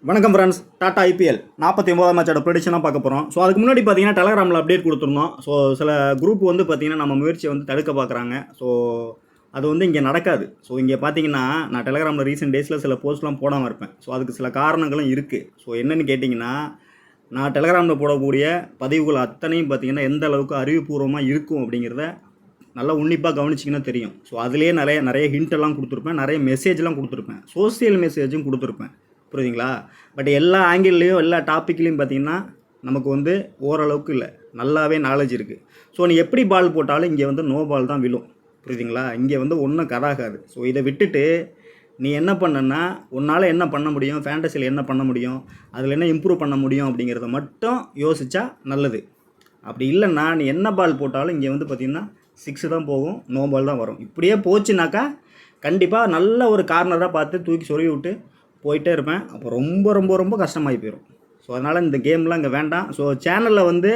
வணக்கம் friends. Tata IPL 49ஆம் மேட்சோட ப்ரெடிக்ஷனாக பார்க்க போகிறோம். ஸோ அதுக்கு முன்னாடி பார்த்தீங்கன்னா டெலகிராமில் அப்டேட் கொடுத்துருந்தோம். ஸோ சில குரூப் வந்து பார்த்தீங்கன்னா நம்ம முயற்சியை வந்து தடுக்க பார்க்குறாங்க. ஸோ அது வந்து இங்கே நடக்காது. ஸோ இங்கே பார்த்தீங்கன்னா நான் டெலகிராமில் ரீசெண்ட் டேஸில் சில போஸ்ட்லாம் போடாமல் இருப்பேன். ஸோ அதுக்கு சில காரணங்களும் இருக்குது. ஸோ என்னென்னு கேட்டிங்கன்னா, நான் டெலகிராமில் போடக்கூடிய பதிவுகள் அத்தனையும் பார்த்தீங்கன்னா எந்த அளவுக்கு அறிவுபூர்வமாக இருக்கும் அப்படிங்கிறத நல்லா உன்னிப்பாக கவனிச்சிங்கன்னா தெரியும். ஸோ அதிலே நிறைய ஹிண்டெல்லாம் கொடுத்துருப்பேன், நிறைய மெசேஜ்லாம் கொடுத்துருப்பேன், சோசியல் மெசேஜும் கொடுத்துருப்பேன். புரியுதுங்களா? பட் எல்லா ஆங்கிள்லேயும் எல்லா டாப்பிக்லேயும் பார்த்திங்கன்னா நமக்கு வந்து ஓரளவுக்கு இல்லை, நல்லாவே நாலேஜ் இருக்குது. ஸோ நீ எப்படி பால் போட்டாலும் இங்கே வந்து நோ பால் தான் விழும். புரியுதுங்களா? இங்கே வந்து ஒன்றும் கராகாது. ஸோ இதை விட்டுட்டு நீ என்ன பண்ணனா, உன்னால் என்ன பண்ண முடியும், ஃபேண்டசியில் என்ன பண்ண முடியும், அதில் என்ன இம்ப்ரூவ் பண்ண முடியும் அப்படிங்கிறத மட்டும் யோசித்தா நல்லது. அப்படி இல்லைன்னா நீ என்ன பால் போட்டாலும் இங்கே வந்து பார்த்திங்கன்னா 6 தான் போகும், நோ பால் தான் வரும். இப்படியே போச்சுனாக்கா கண்டிப்பாக நல்ல ஒரு கார்னராக பார்த்து தூக்கி சொருவி விட்டு போயிட்டே இருப்பேன். அப்போ ரொம்ப ரொம்ப ரொம்ப கஷ்டமாகி போயிடும். ஸோ அதனால் இந்த கேம்லாம் இங்கே வேண்டாம். ஸோ சேனலில் வந்து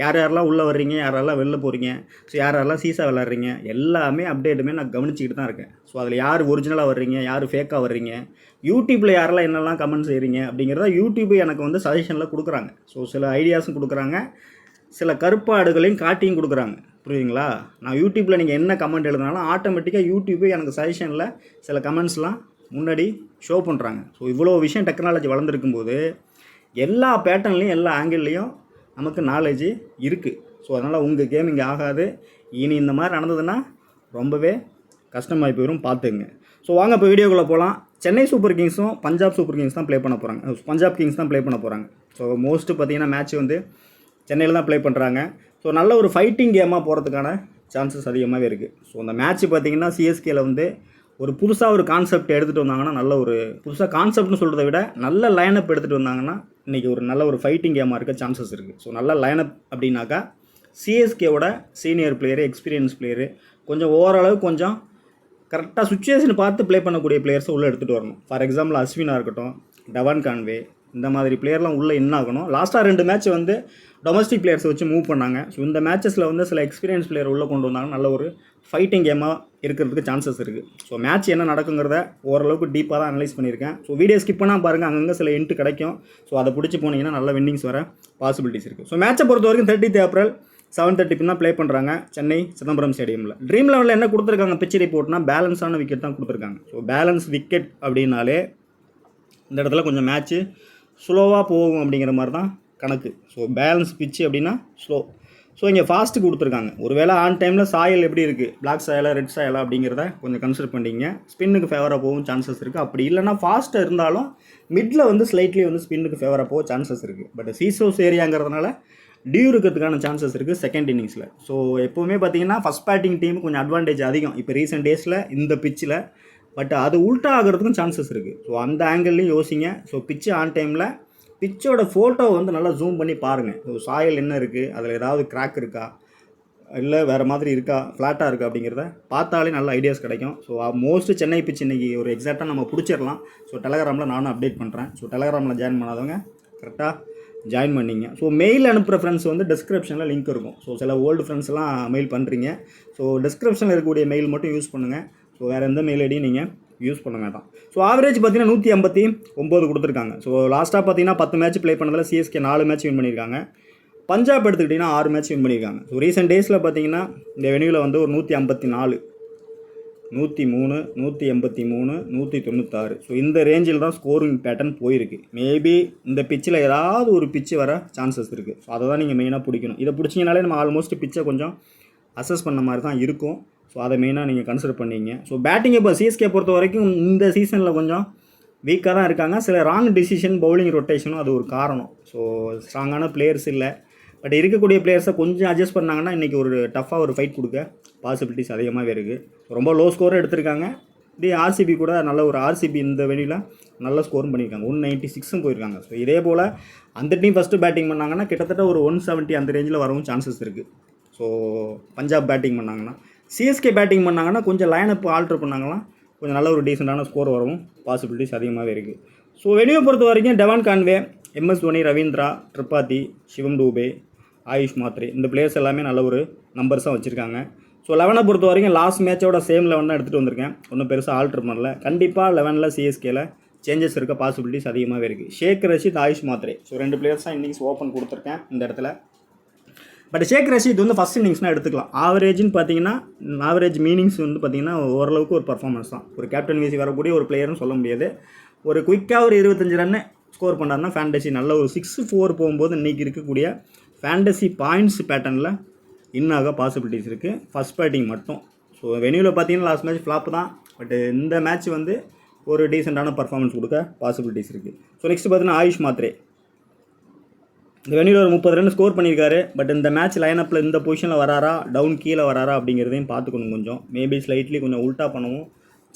யார் யாரெல்லாம் உள்ளே வர்றீங்க, யாரெல்லாம் வெளில போகிறீங்க, ஸோ யாரெல்லாம் சீசா விளாட்றீங்க, எல்லாமே அப்டேட்டுமே நான் கவனிச்சிக்கிட்டு தான் இருக்கேன். ஸோ அதில் யார் ஒரிஜினலாக வர்றீங்க, யார் ஃபேக்காக வர்றீங்க, யூடியூப்பில் யாரெல்லாம் என்னெல்லாம் கமெண்ட் செய்கிறீங்க அப்படிங்கிறத யூடியூப் எனக்கு வந்து சஜஷனில் கொடுக்குறாங்க. ஸோ சில ஐடியாஸும் கொடுக்குறாங்க, சில கருப்பாடுகளையும் காட்டியும் கொடுக்குறாங்க. புரியுதுங்களா? நான் யூடியூப்பில் நீங்கள் என்ன கமெண்ட் எழுதினாலும் ஆட்டோமேட்டிக்காக யூடியூப்பே எனக்கு சஜஷனில் சில கமெண்ட்ஸ்லாம் முன்னாடி ஷோ பண்ணுறாங்க. ஸோ இவ்வளோ விஷயம் டெக்னாலஜி வளர்ந்துருக்கும்போது எல்லா பேட்டர்ன்லேயும் எல்லா ஆங்கிள்லேயும் நமக்கு நாலேஜ் இருக்குது. ஸோ அதனால் உங்கள் கேம் இங்கே ஆகாது. இனி இந்த மாதிரி நடந்ததுன்னா ரொம்பவே கஷ்டமாகி போயிடும், பார்த்துக்குங்க. ஸோ வாங்க இப்போ வீடியோக்குள்ளே போகலாம். சென்னை சூப்பர் கிங்ஸும் பஞ்சாப் சூப்பர் கிங்ஸ் தான் ப்ளே பண்ண போகிறாங்க. பஞ்சாப் கிங்ஸ் தான் ப்ளே பண்ண போகிறாங்க. ஸோ மோஸ்ட்டு பார்த்தீங்கன்னா மேட்ச் வந்து சென்னையில் தான் ப்ளே பண்ணுறாங்க. ஸோ நல்ல ஒரு ஃபைட்டிங் கேமாக போகிறதுக்கான சான்சஸ் அதிகமாகவே இருக்குது. ஸோ அந்த மேட்ச் பார்த்திங்கன்னா சிஎஸ்கேயில் வந்து ஒரு புதுசாக ஒரு கான்செப்ட் எடுத்துகிட்டு வந்தாங்கன்னா, நல்ல ஒரு புதுசாக கான்செப்ட்னு சொல்கிறத விட நல்ல லைனப் எடுத்துகிட்டு வந்தாங்கன்னா இன்றைக்கி ஒரு நல்ல ஒரு ஃபைட்டிங் கேமாக இருக்க சான்சஸ் இருக்குது. ஸோ நல்ல லைனப் அப்படின்னாக்கா சிஎஸ்கேவோட சீனியர் பிளேயரு, எக்ஸ்பீரியன்ஸ் பிளேயரு, கொஞ்சம் ஓரளவு கொஞ்சம் கரெக்டாக சுச்சுவேஷன் பார்த்து ப்ளே பண்ணக்கூடிய பிளேயர்ஸை உள்ளே எடுத்துகிட்டு வரணும். ஃபார் எக்ஸாம்பிள் அஸ்வினாக இருக்கட்டும், டவான் கான்வே, இந்த மாதிரி பிளேயர்லாம் உள்ளே என்ன ஆகணும். லாஸ்ட்டாக 2 மேட்ச் வந்து டொமஸ்டிக் பிளேயர்ஸை வச்சு மூவ் பண்ணாங்க. ஸோ இந்த மேட்சஸில் வந்து சில எக்ஸ்பீரியன்ஸ் பிளேயர் உள்ளே கொண்டு வந்தாங்க, நல்ல ஒரு ஃபைட்டிங் கேமாக இருக்கிறதுக்கு சான்சஸ் இருக்குது. ஸோ மேட்ச் என்ன நடக்குங்கிறத ஓரளவுக்கு டீப்பாக தான் அனலைஸ் பண்ணியிருக்கேன். ஸோ வீடியோ ஸ்கிப் பண்ணால் பாருங்கள், அங்கங்கே சில இன்ட்டு கிடைக்கும். ஸோ அதை பிடிச்சி போனீங்கன்னா நல்ல வின்னிங்ஸ் வர பாசிபிலிட்டிஸ் இருக்குது. ஸோ மேட்சை பொறுத்த வரைக்கும் 30th ஏப்ரல் 7:30 தான் ப்ளே பண்ணுறாங்க சென்னை சிதம்பரம் ஸ்டேடியமில். ட்ரீம் லெவலில் என்ன கொடுத்துருக்காங்க பிச் ரிப்போர்ட்னா பேலன்ஸான விக்கெட் தான் கொடுத்துருக்காங்க. ஸோ பேலன்ஸ் விக்கெட் அப்படின்னாலே இந்த இடத்துல கொஞ்சம் மேட்ச்சு ஸ்லோவாக போகும் அப்படிங்கிற மாதிரி தான் கணக்கு. ஸோ பேலன்ஸ் பிச்சு அப்படின்னா ஸ்லோ. ஸோ இங்கே ஃபாஸ்ட்டு கொடுத்துருக்காங்க. ஒருவேளை ஆன் டைமில் சாயல் எப்படி இருக்குது, பிளாக் சாயலா ரெட் சாயலா அப்படிங்கிறத கொஞ்சம் கன்சிடர் பண்ணிங்க. ஸ்பின்னுக்கு ஃபேவராக போகும் சான்சஸ் இருக்குது. அப்படி இல்லைனா ஃபாஸ்ட்டாக இருந்தாலும் மிடில் வந்து ஸ்லைட்லி வந்து ஸ்பின்னுக்கு ஃபேவராக போக சான்சஸ் இருக்குது. பட் சீசோஸ் ஏரியாங்கிறதுனால டியூ இருக்கிறதுக்கான சான்சஸ் இருக்குது செகண்ட் இன்னிங்ஸில். ஸோ எப்போவுமே பார்த்தீங்கன்னா ஃபஸ்ட் பேட்டிங் டீம் கொஞ்சம் அட்வான்டேஜ் அதிகம் இப்போ ரீசெண்ட் டேஸில் இந்த பிச்சில். பட் அது உல்ட்டா ஆகிறதுக்கும் சான்சஸ் இருக்குது. ஸோ அந்த ஆங்கிள்லையும் யோசிங்க. ஸோ பிச்சு ஆன் டைமில் பிச்சோட ஃபோட்டோ வந்து நல்லா ஜூம் பண்ணி பாருங்கள். ஸோ சாயல் என்ன இருக்குது, அதில் ஏதாவது கிராக் இருக்கா, இல்லை வேறு மாதிரி இருக்கா, ஃப்ளாட்டாக இருக்கா அப்படிங்கிறத பார்த்தாலே நல்ல ஐடியாஸ் கிடைக்கும். ஸோ மோஸ்ட்டு சென்னை பிச் இன்றைக்கி ஒரு எக்ஸாக்டாக நம்ம பிடிச்சிடலாம். ஸோ டெலகிராமில் நானும் அப்டேட் பண்ணுறேன். ஸோ டெலகிராமில் ஜாயின் பண்ணாதவங்க கரெக்டாக ஜாயின் பண்ணிங்க. ஸோ மெயில் அனுப்புகிற ஃப்ரெண்ட்ஸ் வந்து டிஸ்கிரிப்ஷனில் லிங்க் இருக்கும். ஸோ சில ஓல்டு ஃப்ரெண்ட்ஸ்லாம் மெயில் பண்ணுறீங்க. ஸோ டிஸ்கிரிப்ஷனில் இருக்கக்கூடிய மெயில் மட்டும் யூஸ் பண்ணுங்கள். ஸோ வேறு எந்த மெயில் ஐடியும் நீங்கள் யூஸ் பண்ண வேண்டாம். ஸோ ஆவரேஜ் பார்த்தீங்கன்னா 159 கொடுத்துருக்காங்க. ஸோ லாஸ்ட்டாக பார்த்தீங்கன்னா 10 மேட்ச் ப்ளே பண்ணதில் சிஎஸ்கே 4 மேட்ச் வின் பண்ணியிருக்காங்க. பஞ்சாப் எடுத்துக்கிட்டிங்கன்னா 6 மேட்ச் வின் பண்ணியிருக்காங்க. ஸோ ரீசெண்ட் டேஸில் பார்த்தீங்கன்னா இந்த வெனியூவில் வந்து ஒரு 154, 103, 183, 196. ஸோ இந்த ரேஞ்சில் தான் ஸ்கோரிங் பேட்டர்ன் போயிருக்கு. மேபி இந்த பிச்சில் ஏதாவது ஒரு பிச்சு வர சான்சஸ் இருக்குது. ஸோ அதை தான் நீங்கள் மெயினாக பிடிக்கணும். இதை பிடிச்சிங்கனாலே நம்ம ஆல்மோஸ்ட் பிச்சை கொஞ்சம் அசஸ் பண்ண மாதிரி தான் இருக்கும். ஸோ அதை மெயினாக நீங்கள் கன்சிடர் பண்ணிங்க. ஸோ பேட்டிங் இப்போ சிஎஸ்கே பொறுத்த வரைக்கும் இந்த சீசனில் கொஞ்சம் வீக்காக தான் இருக்காங்க. சில ராங் டிசிஷன், பவுலிங் ரொட்டேஷனும் அது ஒரு காரணம். ஸோ ஸ்ட்ராங்கான பிளேயர்ஸ் இல்லை. பட் இருக்கக்கூடிய பிளேயர்ஸை கொஞ்சம் அட்ஜஸ்ட் பண்ணாங்கன்னா இன்றைக்கி ஒரு டஃப்பாக ஒரு ஃபைட் கொடுக்க பாசிபிலிட்டிஸ் அதிகமாகவே இருக்குது. ரொம்ப லோ ஸ்கோரும் எடுத்திருக்காங்க. இப்படி ஆர்சிபி கூட நல்ல ஒரு ஆர்சிபி இந்த வெளியில் நல்ல ஸ்கோரும் பண்ணியிருக்காங்க. 196 போயிருக்காங்க. ஸோ இதே போல் அந்த டீம் ஃபஸ்ட்டு பேட்டிங் பண்ணாங்கன்னா கிட்டத்தட்ட ஒரு 170 அந்த ரேஞ்சில் வரவும் சான்சஸ் இருக்குது. ஸோ பஞ்சாப் பேட்டிங் பண்ணாங்கன்னா, சிஎஸ்கே பேட்டிங் பண்ணாங்கன்னா கொஞ்சம் லைனப் ஆல்ட்ரு பண்ணாங்கன்னா கொஞ்சம் நல்ல ஒரு டீசெண்டான ஸ்கோர் வரவும் பாசிபிலிட்டிஸ் அதிகமாகவே இருக்குது. ஸோ வெளியே பொறுத்த வரைக்கும் டவான் கான்வே, எம்எஸ் தோனி, ரவீந்திரா, ட்ரிபாதி, சிவம் டூபே, ஆயுஷ் மாத்ரே இந்த பிளேயர்ஸ் எல்லாமே நல்ல ஒரு நம்பர்ஸாக வச்சுருக்காங்க. ஸோ 11 பொறுத்த வரைக்கும் லாஸ்ட் மேட்சோட சேம் 11 தான் எடுத்துகிட்டு வந்திருக்கேன். ஒன்றும் பெருசாக ஆல்ட்ரு பண்ணல. கண்டிப்பாக 11ல் சிஎஸ்கேல சேஞ்சஸ் இருக்க பாசிபிலிட்டிஸ் அதிகமாகவே இருக்குது. ஷேக் ரஷீத், ஆயுஷ் மாத்ரே, ஸோ 2 பிளேயர்ஸ் தான் இன்னிங்ஸ் ஓப்பன் கொடுத்துருக்கேன் இந்த இடத்துல. பட் ஷேக் ரஷீத் வந்து ஃபஸ்ட் இன்னிங்ஸ்னால் எடுத்துக்கலாம். ஆவரேஜ்னு பார்த்தீங்கன்னா ஆவரேஜ் மீனிங்ஸ் வந்து பார்த்தீங்கன்னா ஓரளவுக்கு ஒரு பர்ஃபார்மன்ஸ் தான். ஒரு கேப்டன் வீசி வரக்கூடிய ஒரு பிளேயர்னு சொல்ல முடியாது. ஒரு குயிக்காக ஒரு 25 ரன்னு ஸ்கோர் பண்ணாருன்னா ஃபேண்டசி நல்ல ஒரு 6-4 போகும்போது இன்றைக்கி இருக்கக்கூடிய ஃபேண்டசி பாயிண்ட்ஸ் பேட்டர்னில் இன்னாக பாசிபிலிட்டிஸ் இருக்குது. ஃபஸ்ட் பேட்டிங் மட்டும். ஸோ வெனியூவில் பார்த்தீங்கன்னா லாஸ்ட் மேட்ச் ஃப்ளாப் தான். பட் இந்த மேட்ச் வந்து ஒரு டீசெண்டான பர்ஃபார்மன்ஸ் கொடுக்க பாசிபிலிட்டிஸ் இருக்குது. ஸோ நெக்ஸ்ட் பார்த்தீங்கன்னா ஆயுஷ் மாத்ரே. இந்த வெனியூவில் ஒரு 30 ரன் ஸ்கோர் பண்ணியிருக்காரு. பட் இந்த மேட்ச் லைனப்பில் இந்த பொசிஷனில் வராரா, டவுன் கீழே வராரா அப்படிங்கிறதையும் பார்த்துக்கணும். கொஞ்சம் மேபி ஸ்லைட்லி கொஞ்சம் உல்ட்டா பண்ணவும்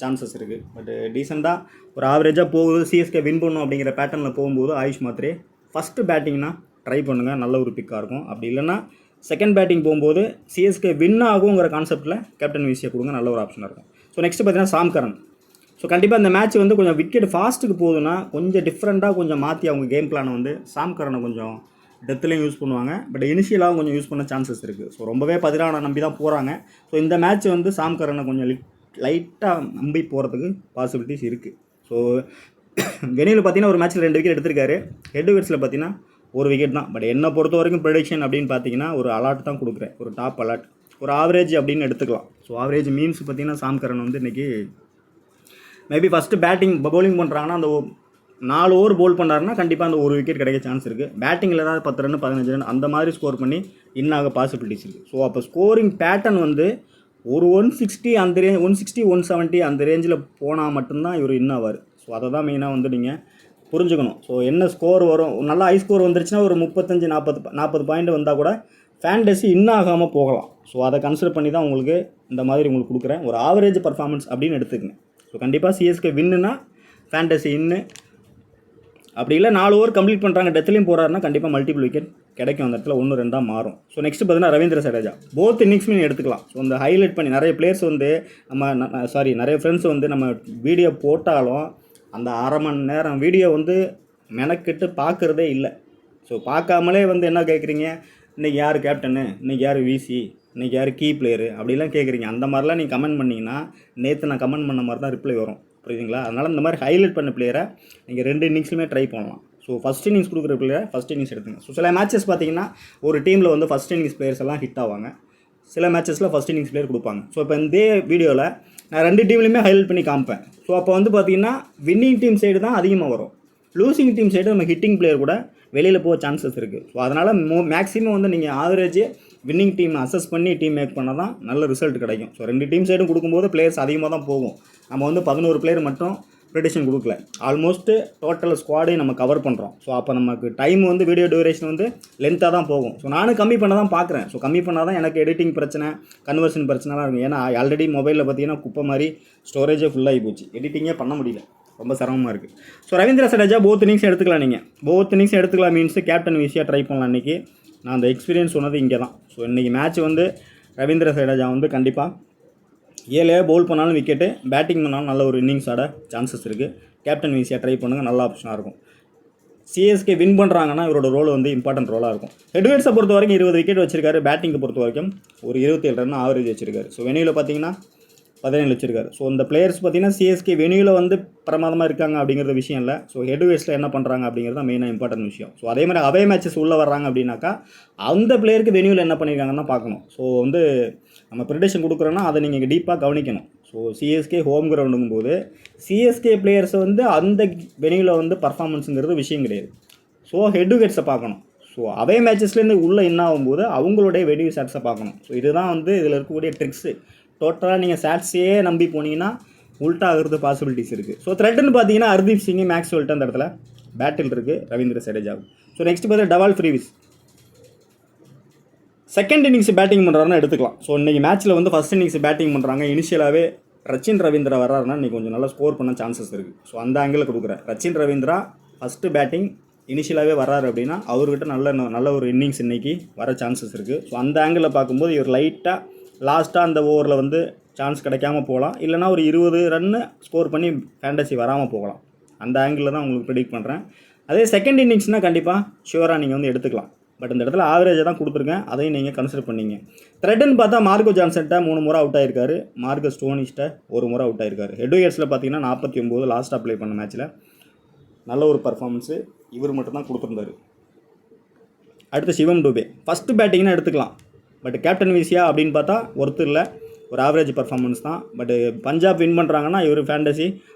சான்சஸ் இருக்குது. பட் டீசெண்டாக ஒரு ஆவரேஜாக போகுது, சிஎஸ்கே வின் பண்ணும் அப்படிங்கிற பேட்டர்னில் போகும்போது ஆயுஷ் மாத்ரே ஃபஸ்ட்டு பேட்டிங்னா ட்ரை பண்ணுங்கள், நல்ல ஒரு பிக்காக இருக்கும். அப்படி இல்லைன்னா செகண்ட் பேட்டிங் போகும்போது சிஎஸ்கே வின் ஆகுங்கிற கான்செப்ட்டில் கேப்டன் வீசியை கொடுங்க, நல்ல ஒரு ஆப்ஷனாக இருக்கும். ஸோ நெக்ஸ்ட் பார்த்தீங்கன்னா சாம் கரன். ஸோ கண்டிப்பாக இந்த மேட்ச் வந்து கொஞ்சம் விக்கெட் ஃபாஸ்ட்டுக்கு போகுதுன்னா கொஞ்சம் டிஃப்ரெண்ட்டாக கொஞ்சம் மாற்றி அவங்க கேம் பிளானை வந்து சாம் கரனை கொஞ்சம் டெத்துலையும் யூஸ் பண்ணுவாங்க. பட் இனிஷியலாகவும் கொஞ்சம் யூஸ் பண்ண சான்சஸ் இருக்குது. ஸோ ரொம்பவே 16 நம்பி தான் போகிறாங்க. ஸோ இந்த மேட்ச் வந்து சாம் கரனை கொஞ்சம் லைட்டாக நம்பி போகிறதுக்கு பாசிபிலிட்டிஸ் இருக்குது. ஸோ வெனியூவில் பார்த்தீங்கன்னா ஒரு மேட்ச்சில் 2 விக்கெட் எடுத்திருக்காரு. ஹெட் விக்கெட்ஸில் பார்த்தீங்கன்னா ஒரு விக்கெட் தான். பட் என்னை பொறுத்த வரைக்கும் ப்ரெடிக்ஷன் அப்படின்னு பார்த்தீங்கன்னா ஒரு அலாட் தான் கொடுக்குறேன், ஒரு டாப் அலாட், ஒரு ஆவரேஜ் அப்படின்னு எடுத்துக்கலாம். ஸோ ஆவரேஜ் மீன்ஸ் பார்த்தீங்கன்னா சாம் கரன் வந்து இன்றைக்கி மேபி ஃபஸ்ட்டு பேட்டிங் பவுலிங் பண்ணுறாங்கன்னா அந்த 4 ஓவர் போல் பண்ணாருன்னா கண்டிப்பாக அந்த ஒரு விக்கெட் கிடைக்க சான்ஸ் இருக்குது. பேட்டிங்கில் ஏதாவது 10 ரன் 15 ரன் அந்த மாதிரி ஸ்கோர் பண்ணி இன்னாக பாசிபிலிட்டிஸ் இருக்குது. ஸோ அப்போ ஸ்கோரிங் பேட்டர்ன் வந்து ஒரு 160 அந்த 160 170 அந்த ரேஞ்சில் போனால் மட்டும்தான் இவர் இன்னாவார். ஸோ அதை தான் மெயினாக வந்து நீங்கள் புரிஞ்சுக்கணும். ஸோ என்ன ஸ்கோர் வரும், நல்லா ஹை ஸ்கோர் வந்துருச்சுன்னா ஒரு 35-40 பாயிண்ட் வந்தால் கூட ஃபேண்டசி இன்னாகாமல் போகலாம். ஸோ அதை கன்சிடர் பண்ணி தான் உங்களுக்கு இந்த மாதிரி உங்களுக்கு கொடுக்குறேன். ஒரு ஆவரேஜ் பர்ஃபார்மன்ஸ் அப்படின்னு எடுத்துக்கங்க. ஸோ கண்டிப்பாக சிஎஸ்கே வின்னுனா ஃபேண்டசி இன்னு, அப்படி இல்லை 4 ஓவர் கம்ப்ளீட் பண்ணுறாங்க டெத்லையும் போகிறாருன்னா கண்டிப்பாக மல்டிபிள் விக்கெட் கிடைக்கும். அந்த இடத்துல 1-2 மாறும். ஸோ நெக்ஸ்ட் பார்த்தீங்கன்னா ரவீந்திர ஜடேஜா. போத் இன்னிங்ஸுமே எடுத்துக்கலாம். ஸோ இந்த ஹைலைட் பண்ணி நிறைய பிளேயர்ஸ் வந்து நிறைய ஃப்ரெண்ட்ஸ் வந்து நம்ம வீடியோ போட்டாலும் அந்த அரை மணி நேரம் வீடியோ வந்து மெனக்கிட்டு பார்க்குறதே இல்லை. ஸோ பார்க்காமலே வந்து என்ன கேட்குறீங்க, இன்றைக்கி யார் கேப்டனு, இன்றைக்கி யார் விசி, இன்றைக்கி யார் கீ பிளேயரு அப்படிலாம் கேட்குறீங்க. அந்த மாதிரிலாம் நீங்கள் கமெண்ட் பண்ணிங்கன்னா நேற்று நான் கமெண்ட் பண்ண மாதிரி தான் ரிப்ளை வரும், புரியுதுங்களா? அதனால் இந்த மாதிரி ஹைலைட் பண்ண பிளேயரை நீங்கள் 2 இன்னிங்ஸ்லுமே ட்ரை பண்ணலாம். ஸோ ஃபஸ்ட் இன்னிங்ஸ் கொடுக்குற பிளேயரை ஃபஸ்ட் இன்னிங்ஸ் எடுத்துங்க. ஸோ சில மேட்சஸ் பார்த்தீங்கன்னா ஒரு டீமில் வந்து ஃபஸ்ட் இன்னிங்ஸ் பிளேயர்ஸ் எல்லாம் ஹிட் ஆவாங்க, சில மேட்சஸில் ஃபஸ்ட் இன்னிங்ஸ் பிளேயர் கொடுப்பாங்க. ஸோ இப்போ இந்த வீடியோவில் நான் 2 டீம்லையுமே ஹைலைட் பண்ணி காமிப்பேன். ஸோ அப்போ வந்து பார்த்தீங்கன்னா வின்னிங் டீம் சைடு தான் அதிகமாக வரும், லூசிங் டீம் சைடு நம்ம ஹிட்டிங் பிளேயர் கூட வெளியில் போக சான்சஸ் இருக்குது. ஸோ அதனால் மேக்ஸிமம் வந்து நீங்கள் ஆவரேஜ் வின்னிங் டீம் அசஸ் பண்ணி டீம் மேக் பண்ணால் தான் நல்ல ரிசல்ட் கிடைக்கும். ஸோ 2 டீம் சைடும் கொடுக்கும்போது பிளேயர்ஸ் அதிகமாக தான் போகும். நம்ம வந்து 11 பிளேயர் மட்டும் ப்ரெடிக்ஷன் கொடுக்கல, ஆல்மோஸ்ட்டு டோட்டல் ஸ்குவாடையும் நம்ம கவர் பண்ணுறோம். ஸோ அப்போ நமக்கு டைம் வந்து வீடியோ டியூரேஷன் வந்து லென்த்தாக தான் போகும். ஸோ நானும் கம்மி பண்ண தான் பார்க்குறேன். ஸோ கம்மி பண்ணால் தான் எனக்கு எடிட்டிங் பிரச்சனை, கன்வர்ஷன் பிரச்சனைலாம் இருக்கும். ஏன்னா ஆல்ரெடி மொபைலில் பார்த்தீங்கன்னா குப்பை மாதிரி ஸ்டோரேஜே ஃபுல்லாகி போச்சு, எடிட்டிங்கே பண்ண முடியல, ரொம்ப சிரமமாக இருக்குது. So Ravindra Jadeja both innings எடுத்துக்கலாம். நீங்கள் போத் இன்னிங்ஸ் எடுத்துக்கலாம் மீன்ஸ் கேப்டன் வீசியாக ட்ரை பண்ணலாம். இன்றைக்கி நான் அந்த எக்ஸ்பீரியன்ஸ் சொன்னது இங்கே தான். ஸோ இன்றைக்கி மேட்ச் வந்து ரவீந்திர ஜடேஜா வந்து கண்டிப்பாக 7 பவுல் பண்ணாலும் விக்கெட்டு, பேட்டிங் பண்ணாலும் நல்ல ஒரு இன்னிங்ஸ் ஆட சான்சஸ் இருக்குது. கேப்டன் வீசியாக ட்ரை பண்ணுங்கள், நல்ல ஆப்ஷனாக இருக்கும். சிஎஸ்கே வின் பண்ணுறாங்கன்னா இவரோட ரோல் வந்து இம்பார்ட்டன்ட் ரோலாக இருக்கும். ஹெட்வேர்ட்ஸை பொறுத்த வரைக்கும் 20 விக்கெட் வச்சிருக்காரு. பேட்டிங்கை பொறுத்த வரைக்கும் ஒரு 27 ரன் ஆவரேஜ் வச்சிருக்காரு. ஸோ வெனியூவில் பார்த்தீங்கன்னா 17 வச்சிருக்காரு. ஸோ இந்த பிளேயர்ஸ் பார்த்தீங்கன்னா சிஎஸ்கே வெனியூவில் வந்து பிரமாதமாக இருக்காங்க அப்படிங்கிற விஷயம் இல்லை. ஸோ ஹெட்வேர்ட்ஸில் என்ன பண்ணுறாங்க அப்படிங்கிறது தான் மெயினாக இம்பார்ட்டன்ட் விஷயம். ஸோ அதே மாதிரி அவே மேட்சஸ் உள்ளே வர்றாங்க அப்படின்னாக்கா அந்த பிளேயருக்கு வெனியூவில் என்ன பண்ணியிருக்காங்கன்னு தான் பார்க்கணும். ஸோ வந்து நம்ம ப்ரிடிக்ஷன் கொடுக்குறோன்னா அதை நீங்கள் டீப்பாக கவனிக்கணும். ஸோ சிஎஸ்கே ஹோம் கிரவுண்டுங்கும் போது சிஎஸ்கே பிளேயர்ஸை வந்து அந்த வெனியூவில் வந்து பர்ஃபார்மன்ஸுங்கிறது விஷயம் கிடையாது. ஸோ ஹெட்வேர்ட்ஸை பார்க்கணும். ஸோ அவே மேட்சஸ்லேருந்து உள்ளே என்ன ஆகும்போது அவங்களுடைய வெனியூ ஷாட்ஸை பார்க்கணும். ஸோ இதுதான் வந்து இதில் இருக்கக்கூடிய ட்ரிக்ஸு. டோட்டலாக நீங்கள் ஷாட்ஸையே நம்பி போனீங்கன்னா உல்ட்டா ஆகிறது பாசிபிலிட்டிஸ் இருக்குது. ஸோ த்ரெட்டுன்னு பார்த்தீங்கன்னா ஹர்தீப் சிங், மேக்ஸ்வெல்ட்டு அந்த இடத்துல பேட்டில் இருக்குது ரவீந்திர ஜடேஜா. ஸோ நெக்ஸ்ட் பார்த்தீங்கன்னா டவால் ஃப்ரீவிஸ் செகண்ட் இன்னிங்ஸ் பேட்டிங் பண்ணுறாருன்னு எடுத்துக்கலாம். ஸோ இன்றைக்கி மேட்ச்சில் வந்து ஃபஸ்ட் இன்னிங்ஸ் பேட்டிங் பண்ணுறாங்க. இனிஷியலாகவே ரச்சின் ரவீந்திரா வர்றாருன்னா இன்றைக்கி கொஞ்சம் நல்லா ஸ்கோர் பண்ண சான்சஸ் இருக்குது. ஸோ அந்த ஆங்கிளில் கொடுக்குறேன். ரச்சின் ரவீந்திரா ஃபஸ்ட்டு பேட்டிங் இனிஷியலாகவே வர்றாரு அப்படின்னா அவர்கிட்ட நல்ல ஒரு இன்னிங்ஸ் இன்றைக்கி வர சான்சஸ் இருக்குது. ஸோ அந்த ஆங்கிளில் பார்க்கும்போது இவர் லைட்டாக லாஸ்ட்டாக அந்த ஓவரில் வந்து சான்ஸ் கிடைக்காம போகலாம், இல்லைனா ஒரு 20 ரன்னு ஸ்கோர் பண்ணி ஃபேண்டசி வராமல் போகலாம். அந்த ஆங்கிளில் தான் உங்களுக்கு ப்ரெடிக்ட் பண்ணுறேன். அதே செகண்ட் இன்னிங்ஸ்னால் கண்டிப்பாக ஷுவராக நீங்கள் வந்து எடுத்துக்கலாம். பட் இந்த இடத்துல ஆவரேஜை தான் கொடுத்துருக்கேன், அதையும் நீங்கள் கன்சிடர் பண்ணிங்க. த்ரெட்டுன்னு பார்த்தா மார்கோ ஜான்சன்ட்ட 3 முறை அவுட் ஆயிருக்காரு, மார்கஸ் ஸ்டோனிஸ்ட்டை 1 முறை அவுட் ஆயிருக்காரு. ஹெட்வேர்ட்ஸில் பார்த்தீங்கன்னா 49 லாஸ்ட்டாக ப்ளே பண்ண மேட்ச்சில் நல்ல ஒரு பர்ஃபார்மன்ஸு இவர் மட்டும்தான் கொடுத்துருந்தாரு. அடுத்து சிவம் டூபே. ஃபஸ்ட்டு பேட்டிங்னா எடுத்துக்கலாம், பட் கேப்டன் விசியா அப்படின்னு பார்த்தா ஒருத்தர் இல்லை, ஒரு ஆவரேஜ் பர்ஃபார்மன்ஸ் தான். பட்டு பஞ்சாப் வின் பண்ணுறாங்கன்னா இவர் ஃபேண்டசி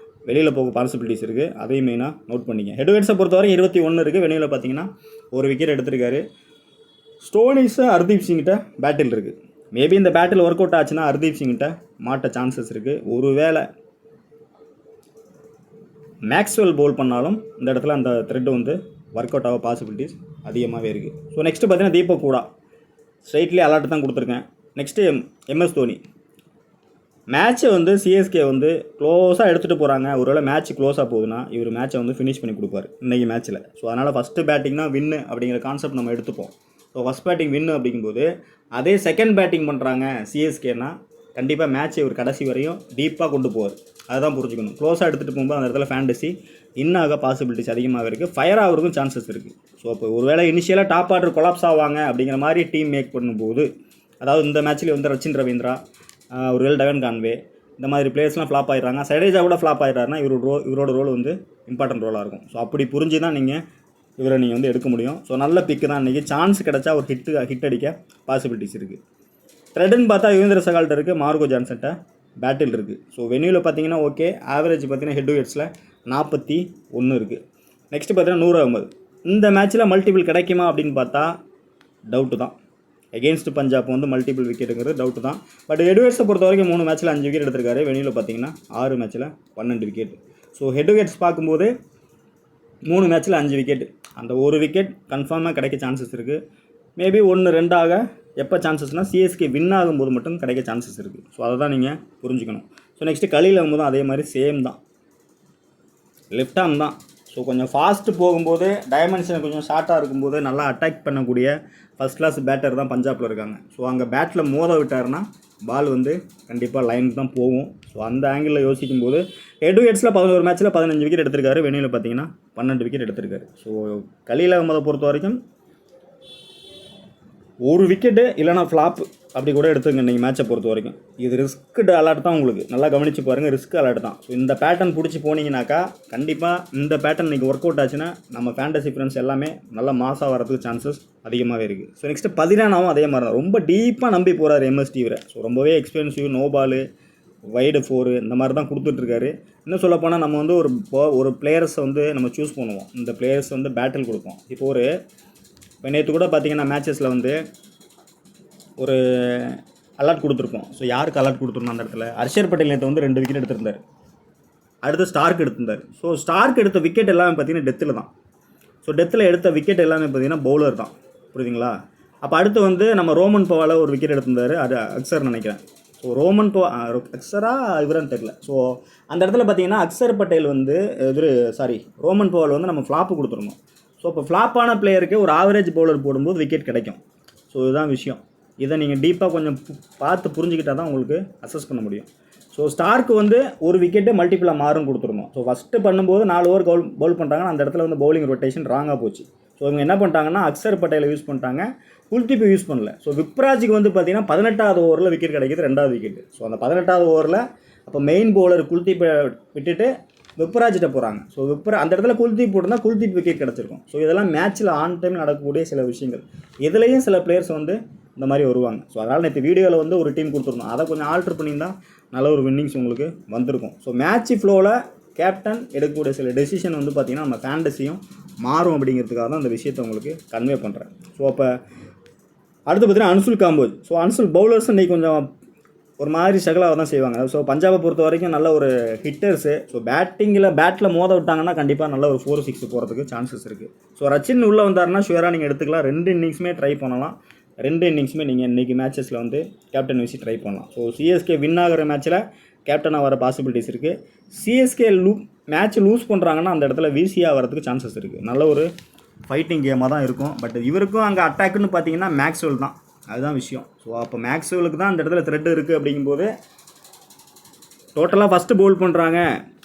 வெளியில் போக பாசிபிலிட்டிஸ் இருக்குது, அதையும் மெயினாக நோட் பண்ணிங்க. ஹெட்வேட்ஸை பொறுத்தவரை 21 இருக்குது, வெளியில் பார்த்தீங்கன்னா ஒரு விக்கெட் எடுத்திருக்காரு. ஸ்டோனிஸு ஹர்தீப் சிங்கிட்ட பேட்டில் இருக்குது. மேபி இந்த பேட்டில் ஒர்க் அவுட் ஆச்சுன்னா ஹர்தீப் சிங்கிட்ட மாட்ட சான்சஸ் இருக்குது. ஒருவேளை மேக்ஸ்வெல் பவுல் பண்ணாலும் இந்த இடத்துல அந்த த்ரெட் வந்து ஒர்க் அவுட் ஆக பாசிபிலிட்டிஸ் அதிகமாகவே இருக்குது. ஸோ நெக்ஸ்ட்டு பார்த்தீங்கன்னா தீபக் கூடா ஸ்ட்ரைட்லி அலர்ட் தான் கொடுத்துருக்கேன். Next MS Dhoni. மேட்ச்சை வந்து சிஎஸ்கே வந்து க்ளோஸாக எடுத்துகிட்டு போகிறாங்க, ஒருவேளை மேட்ச் க்ளோஸாக போகுதுன்னா இவர் மேட்ச்சை வந்து ஃபினிஷ் பண்ணி கொடுப்பார் இன்றைக்கி மேட்ச்சில். ஸோ அதனால் ஃபஸ்ட்டு பேட்டிங் தான் வின்னு அப்படிங்கிற கான்செப்ட் நம்ம எடுத்துப்போம். ஸோ ஃபஸ்ட் பேட்டிங் வின்னு அப்படிங்கும்போது அதே செகண்ட் பேட்டிங் பண்ணுறாங்க சிஎஸ்கேனா கண்டிப்பாக மேட்ச்சை இவர் கடைசி வரையும் டீப்பாக கொண்டு போவார். அதுதான் புரிஞ்சுக்கணும். க்ளோஸாக எடுத்துகிட்டு போகும்போது அந்த இடத்துல ஃபேண்டசி இன்னாக பாசிபிலிட்டிஸ் அதிகமாக இருக்குது, ஃபயர் ஆகிறதுக்கும் சான்சஸ் இருக்குது. ஸோ இப்போ ஒருவேளை இனிஷியலாக டாப் ஆர்டர் கொலாப்ஸ் ஆவாங்க அப்படிங்கிற மாதிரி டீம் மேக் பண்ணும்போது, அதாவது இந்த மேட்ச்லேயே வந்து ரச்சின் ரவீந்திரா, ஒருவேளை டெவன் கான்வே இந்த மாதிரி பிளேயர்ஸ்லாம் ஃப்ளாப் ஆகிடுறாங்க, சைடேஜா கூட ஃப்ளாப் ஆகிடுறாருன்னா இவரோட ரோல் வந்து இம்பார்ட்டன்ட் ரோலாக இருக்கும். ஸோ அப்படி புரிஞ்சு தான் இவரை நீங்கள் வந்து எடுக்க முடியும். ஸோ நல்ல பிக்கு தான் இன்றைக்கி. சான்ஸ் கிடச்சா ஒரு ஹிட் அடிக்க பாசிபிலிட்டிஸ் இருக்குது. த்ரெட்டுன்னு பார்த்தா யுவேந்திர சகால்கிட்ட இருக்குது, மார்கோ ஜான்சன்ட்ட பேட்டில் இருக்குது. ஸோ வெனியூவில் பார்த்தீங்கன்னா ஓகே, ஆவரேஜ் பார்த்தீங்கன்னா ஹெட் விக்கெட்ஸில் 41 இருக்குது. நெக்ஸ்ட்டு பார்த்தீங்கன்னா நூர் அகமது. இந்த மேட்ச்சில் மல்டிபிள் கிடைக்குமா அப்படின்னு பார்த்தா டவுட்டு தான். எகெயின்ஸ்ட் பஞ்சாப் வந்து மல்டிபிள் விக்கெட்டுங்கிறது டவுட்டு தான். பட் எட்வர்ட்ஸை பொறுத்த வரைக்கும் 3 மேட்ச்சில் 5 விக்கெட் எடுத்திருக்காரு. வெனியூவில் பார்த்தீங்கன்னா 6 மேட்ச்சில் 12 விக்கெட். ஸோ ஹெட் விக்கெட்ஸ் பார்க்கும்போது 3 மேட்ச்சில் 5 விக்கெட், அந்த ஒரு விக்கெட் கன்ஃபார்மாக கிடைக்க சான்சஸ் இருக்குது. மேபி 1-2ஆக எப்போ சான்சஸ்னால் சிஎஸ்கே வின் ஆகும்போது மட்டும் கிடைக்க சான்சஸ் இருக்குது. ஸோ அதை தான் நீங்கள் புரிஞ்சுக்கணும். ஸோ நெக்ஸ்ட்டு கலீல் அகமதும் அதே மாதிரி சேம் தான், லெஃப்ட் ஆர்ம் தான். ஸோ கொஞ்சம் ஃபாஸ்ட்டு போகும்போது டைமென்ஷன் கொஞ்சம் ஷார்ட்டாக இருக்கும்போது நல்லா அட்டாக் பண்ணக்கூடிய ஃபஸ்ட் கிளாஸ் பேட்டர் தான் பஞ்சாபில் இருக்காங்க. ஸோ அங்கே பேட்டில் மோத விட்டாருன்னா பால் வந்து கண்டிப்பாக லைனுக்கு தான் போகும். ஸோ அந்த ஆங்கிளில் யோசிக்கும்போது ஹெட் விக்கெட்ஸில் 11 மேட்ச்சில் 15 விக்கெட் எடுத்திருக்காரு. வெனியூவில் பார்த்தீங்கன்னா 12 விக்கெட் எடுத்திருக்காரு. ஸோ கலீல் அகமதை பொறுத்த வரைக்கும் ஒரு விக்கெட்டு இல்லைனா ஃப்ளாப் அப்படி கூட எடுத்துங்க இன்றைக்கி மேட்சை பொறுத்த வரைக்கும். இது ரிஸ்க்கு அலர்ட் தான் உங்களுக்கு, நல்லா கவனித்து பாருங்கள், ரிஸ்க் அலர்ட் தான். ஸோ இந்த பேட்டர்ன் பிடிச்சி போனீங்கன்னாக்கா கண்டிப்பாக இந்த பேட்டர்ன் இன்றைக்கி ஒர்க் அவுட் ஆச்சுன்னா நம்ம ஃபேண்டசி ஃப்ரெண்ட்ஸ் எல்லாமே நல்லா மாசாக வரதுக்கு சான்சஸ் அதிகமாகவே இருக்குது. ஸோ நெக்ஸ்ட்டு 14 அதே மாதிரி தான் ரொம்ப டீப்பாக நம்பி போகிறார் எம்எஸ்டி வரை. ஸோ ரொம்பவே எக்ஸ்பென்சிவ், நோ பாலு, வைடு 4 இந்த மாதிரி தான் கொடுத்துட்ருக்காரு. இன்னும் சொல்லப்போனால் நம்ம வந்து ஒரு பிளேயர்ஸை வந்து நம்ம சூஸ் பண்ணுவோம், இந்த பிளேயர்ஸ் வந்து பேட்டில் கொடுப்போம். இப்போ நேற்று கூட பார்த்தீங்கன்னா மேட்சஸில் வந்து ஒரு அலர்ட் கொடுத்துருப்போம். ஸோ யாருக்கு அலர்ட் கொடுத்துருந்தோம் அந்த இடத்துல? ஹர்ஷர் பட்டேல் நேற்று வந்து 2 விக்கெட் எடுத்திருந்தார், அடுத்து ஸ்டார்க் எடுத்திருந்தார். ஸோ ஸ்டார்க் எடுத்த விக்கெட் எல்லாமே பார்த்தீங்கன்னா டெத்தில் தான். ஸோ டெத்தில் எடுத்த விக்கெட் எல்லாமே பார்த்தீங்கன்னா பவுலர் தான், புரியுதுங்களா? அப்போ அடுத்து வந்து நம்ம ரோமன் பவால ஒரு விக்கெட் எடுத்திருந்தார், அது அக்சர் நினைக்கிறேன். ஸோ அக்சரா இவரான்னு தெரியல. ஸோ அந்த இடத்துல பார்த்தீங்கன்னா அக்சர் பட்டேல் வந்து ரோமன் பவால் வந்து நம்ம ஃப்ளாப்பு கொடுத்துருந்தோம். ஸோ இப்போ ஃப்ளாப்பான பிளேயருக்கு ஒரு ஆவரேஜ் பவுலர் போடும்போது விக்கெட் கிடைக்கும். ஸோ இதுதான் விஷயம். இதை நீங்கள் டீப்பாக கொஞ்சம் பார்த்து புரிஞ்சுக்கிட்டால் தான் உங்களுக்கு அசஸ் பண்ண முடியும். ஸோ ஸ்டார்க்கு வந்து ஒரு விக்கெட்டு மல்டிபிளாக மாறும் கொடுத்துருந்தோம். ஸோ ஃபஸ்ட்டு பண்ணும்போது 4 ஓவர் பவுல் பண்ணுறாங்கன்னா அந்த இடத்துல வந்து பவுலிங் ரொட்டேஷன் ராங்காக போச்சு. ஸோ இவங்க என்ன பண்ணிட்டாங்கன்னா அக்சர் பட்டேலை யூஸ் பண்ணிட்டாங்க, குல்தீப் யூஸ் பண்ணல. ஸோ விப்ராஜுக்கு வந்து பார்த்தீங்கன்னா 18வது ஓவரில் விக்கெட் கிடைக்கிது, 2வது விக்கெட்டு. ஸோ அந்த 18வது ஓவரில் அப்போ மெயின் பவுலர் குல்தீப்பை விட்டுட்டு விப்ராஜிட்ட போகிறாங்க. ஸோ அந்த இடத்துல குல்தீப் போட்டிருந்தால் குல்தீப் விக்கெட் கிடச்சிருக்கும். ஸோ இதெல்லாம் மேட்ச்சில் ஆன் டைம் நடக்கக்கூடிய சில விஷயங்கள். இதுலேயும் சில பிளேயர்ஸ் வந்து இந்த மாதிரி வருவாங்க. ஸோ அதனால் நேற்று வீடியோவில் வந்து ஒரு டீம் கொடுத்துருந்தோம், அதை கொஞ்சம் ஆல்ட்ரு பண்ணியிருந்தால் நல்ல ஒரு வின்னிங்ஸ் உங்களுக்கு வந்திருக்கும். ஸோ மேட்ச் ஃப்ளோவில் கேப்டன் எடுக்கக்கூடிய சில டெசிஷன் வந்து பார்த்திங்கன்னா நம்ம ஃபேண்டசியும் மாறும் அப்படிங்கிறதுக்காக தான் அந்த விஷயத்தை உங்களுக்கு கன்வே பண்ணுறேன். ஸோ அப்போ அடுத்து பார்த்திங்கன்னா அன்சுல் காம்போஜ். ஸோ அன்சுல் பவுலர்ஸ் இன்றைக்கி கொஞ்சம் ஒரு மாதிரி ஸ்ட்ரகிளாக தான் செய்வாங்க. ஸோ பஞ்சாபை பொறுத்த வரைக்கும் நல்ல ஒரு ஹிட்டர்ஸு. ஸோ பேட்டில் மோத விட்டாங்கன்னா கண்டிப்பாக நல்ல ஒரு 4-6 போகிறதுக்கு சான்சஸ் இருக்குது. ஸோ ரச்சின் உள்ளே வந்தாருன்னா ஷுவராக நீங்கள் எடுத்துக்கலாம். 2 இன்னிங்ஸுமே ட்ரை பண்ணலாம். 2 இன்னிங்ஸுமே நீங்கள் இன்றைக்கி மேட்சஸில் வந்து கேப்டன் வச்சு ட்ரை பண்ணலாம். ஸோ சிஎஸ்கே வின் ஆகிற மேட்ச்சில் கேப்டனாக வர பாசிபிலிட்டிஸ் இருக்குது. சிஎஸ்கே மேட்ச் லூஸ் பண்ணுறாங்கன்னா அந்த இடத்துல விசியாக வரதுக்கு சான்சஸ் இருக்குது. நல்ல ஒரு ஃபைட்டிங் கேமாக தான் இருக்கும். பட் இவருக்கும் அங்கே அட்டாக்குன்னு பார்த்தீங்கன்னா மேக்ஸ்வெல் தான், அதுதான் விஷயம். ஸோ அப்போ மேக்ஸ்வெலுக்கு தான் அந்த இடத்துல த்ரெட் இருக்குது. அப்படிங்கும்போது டோட்டலாக ஃபஸ்ட்டு பவுல் பண்ணுறாங்க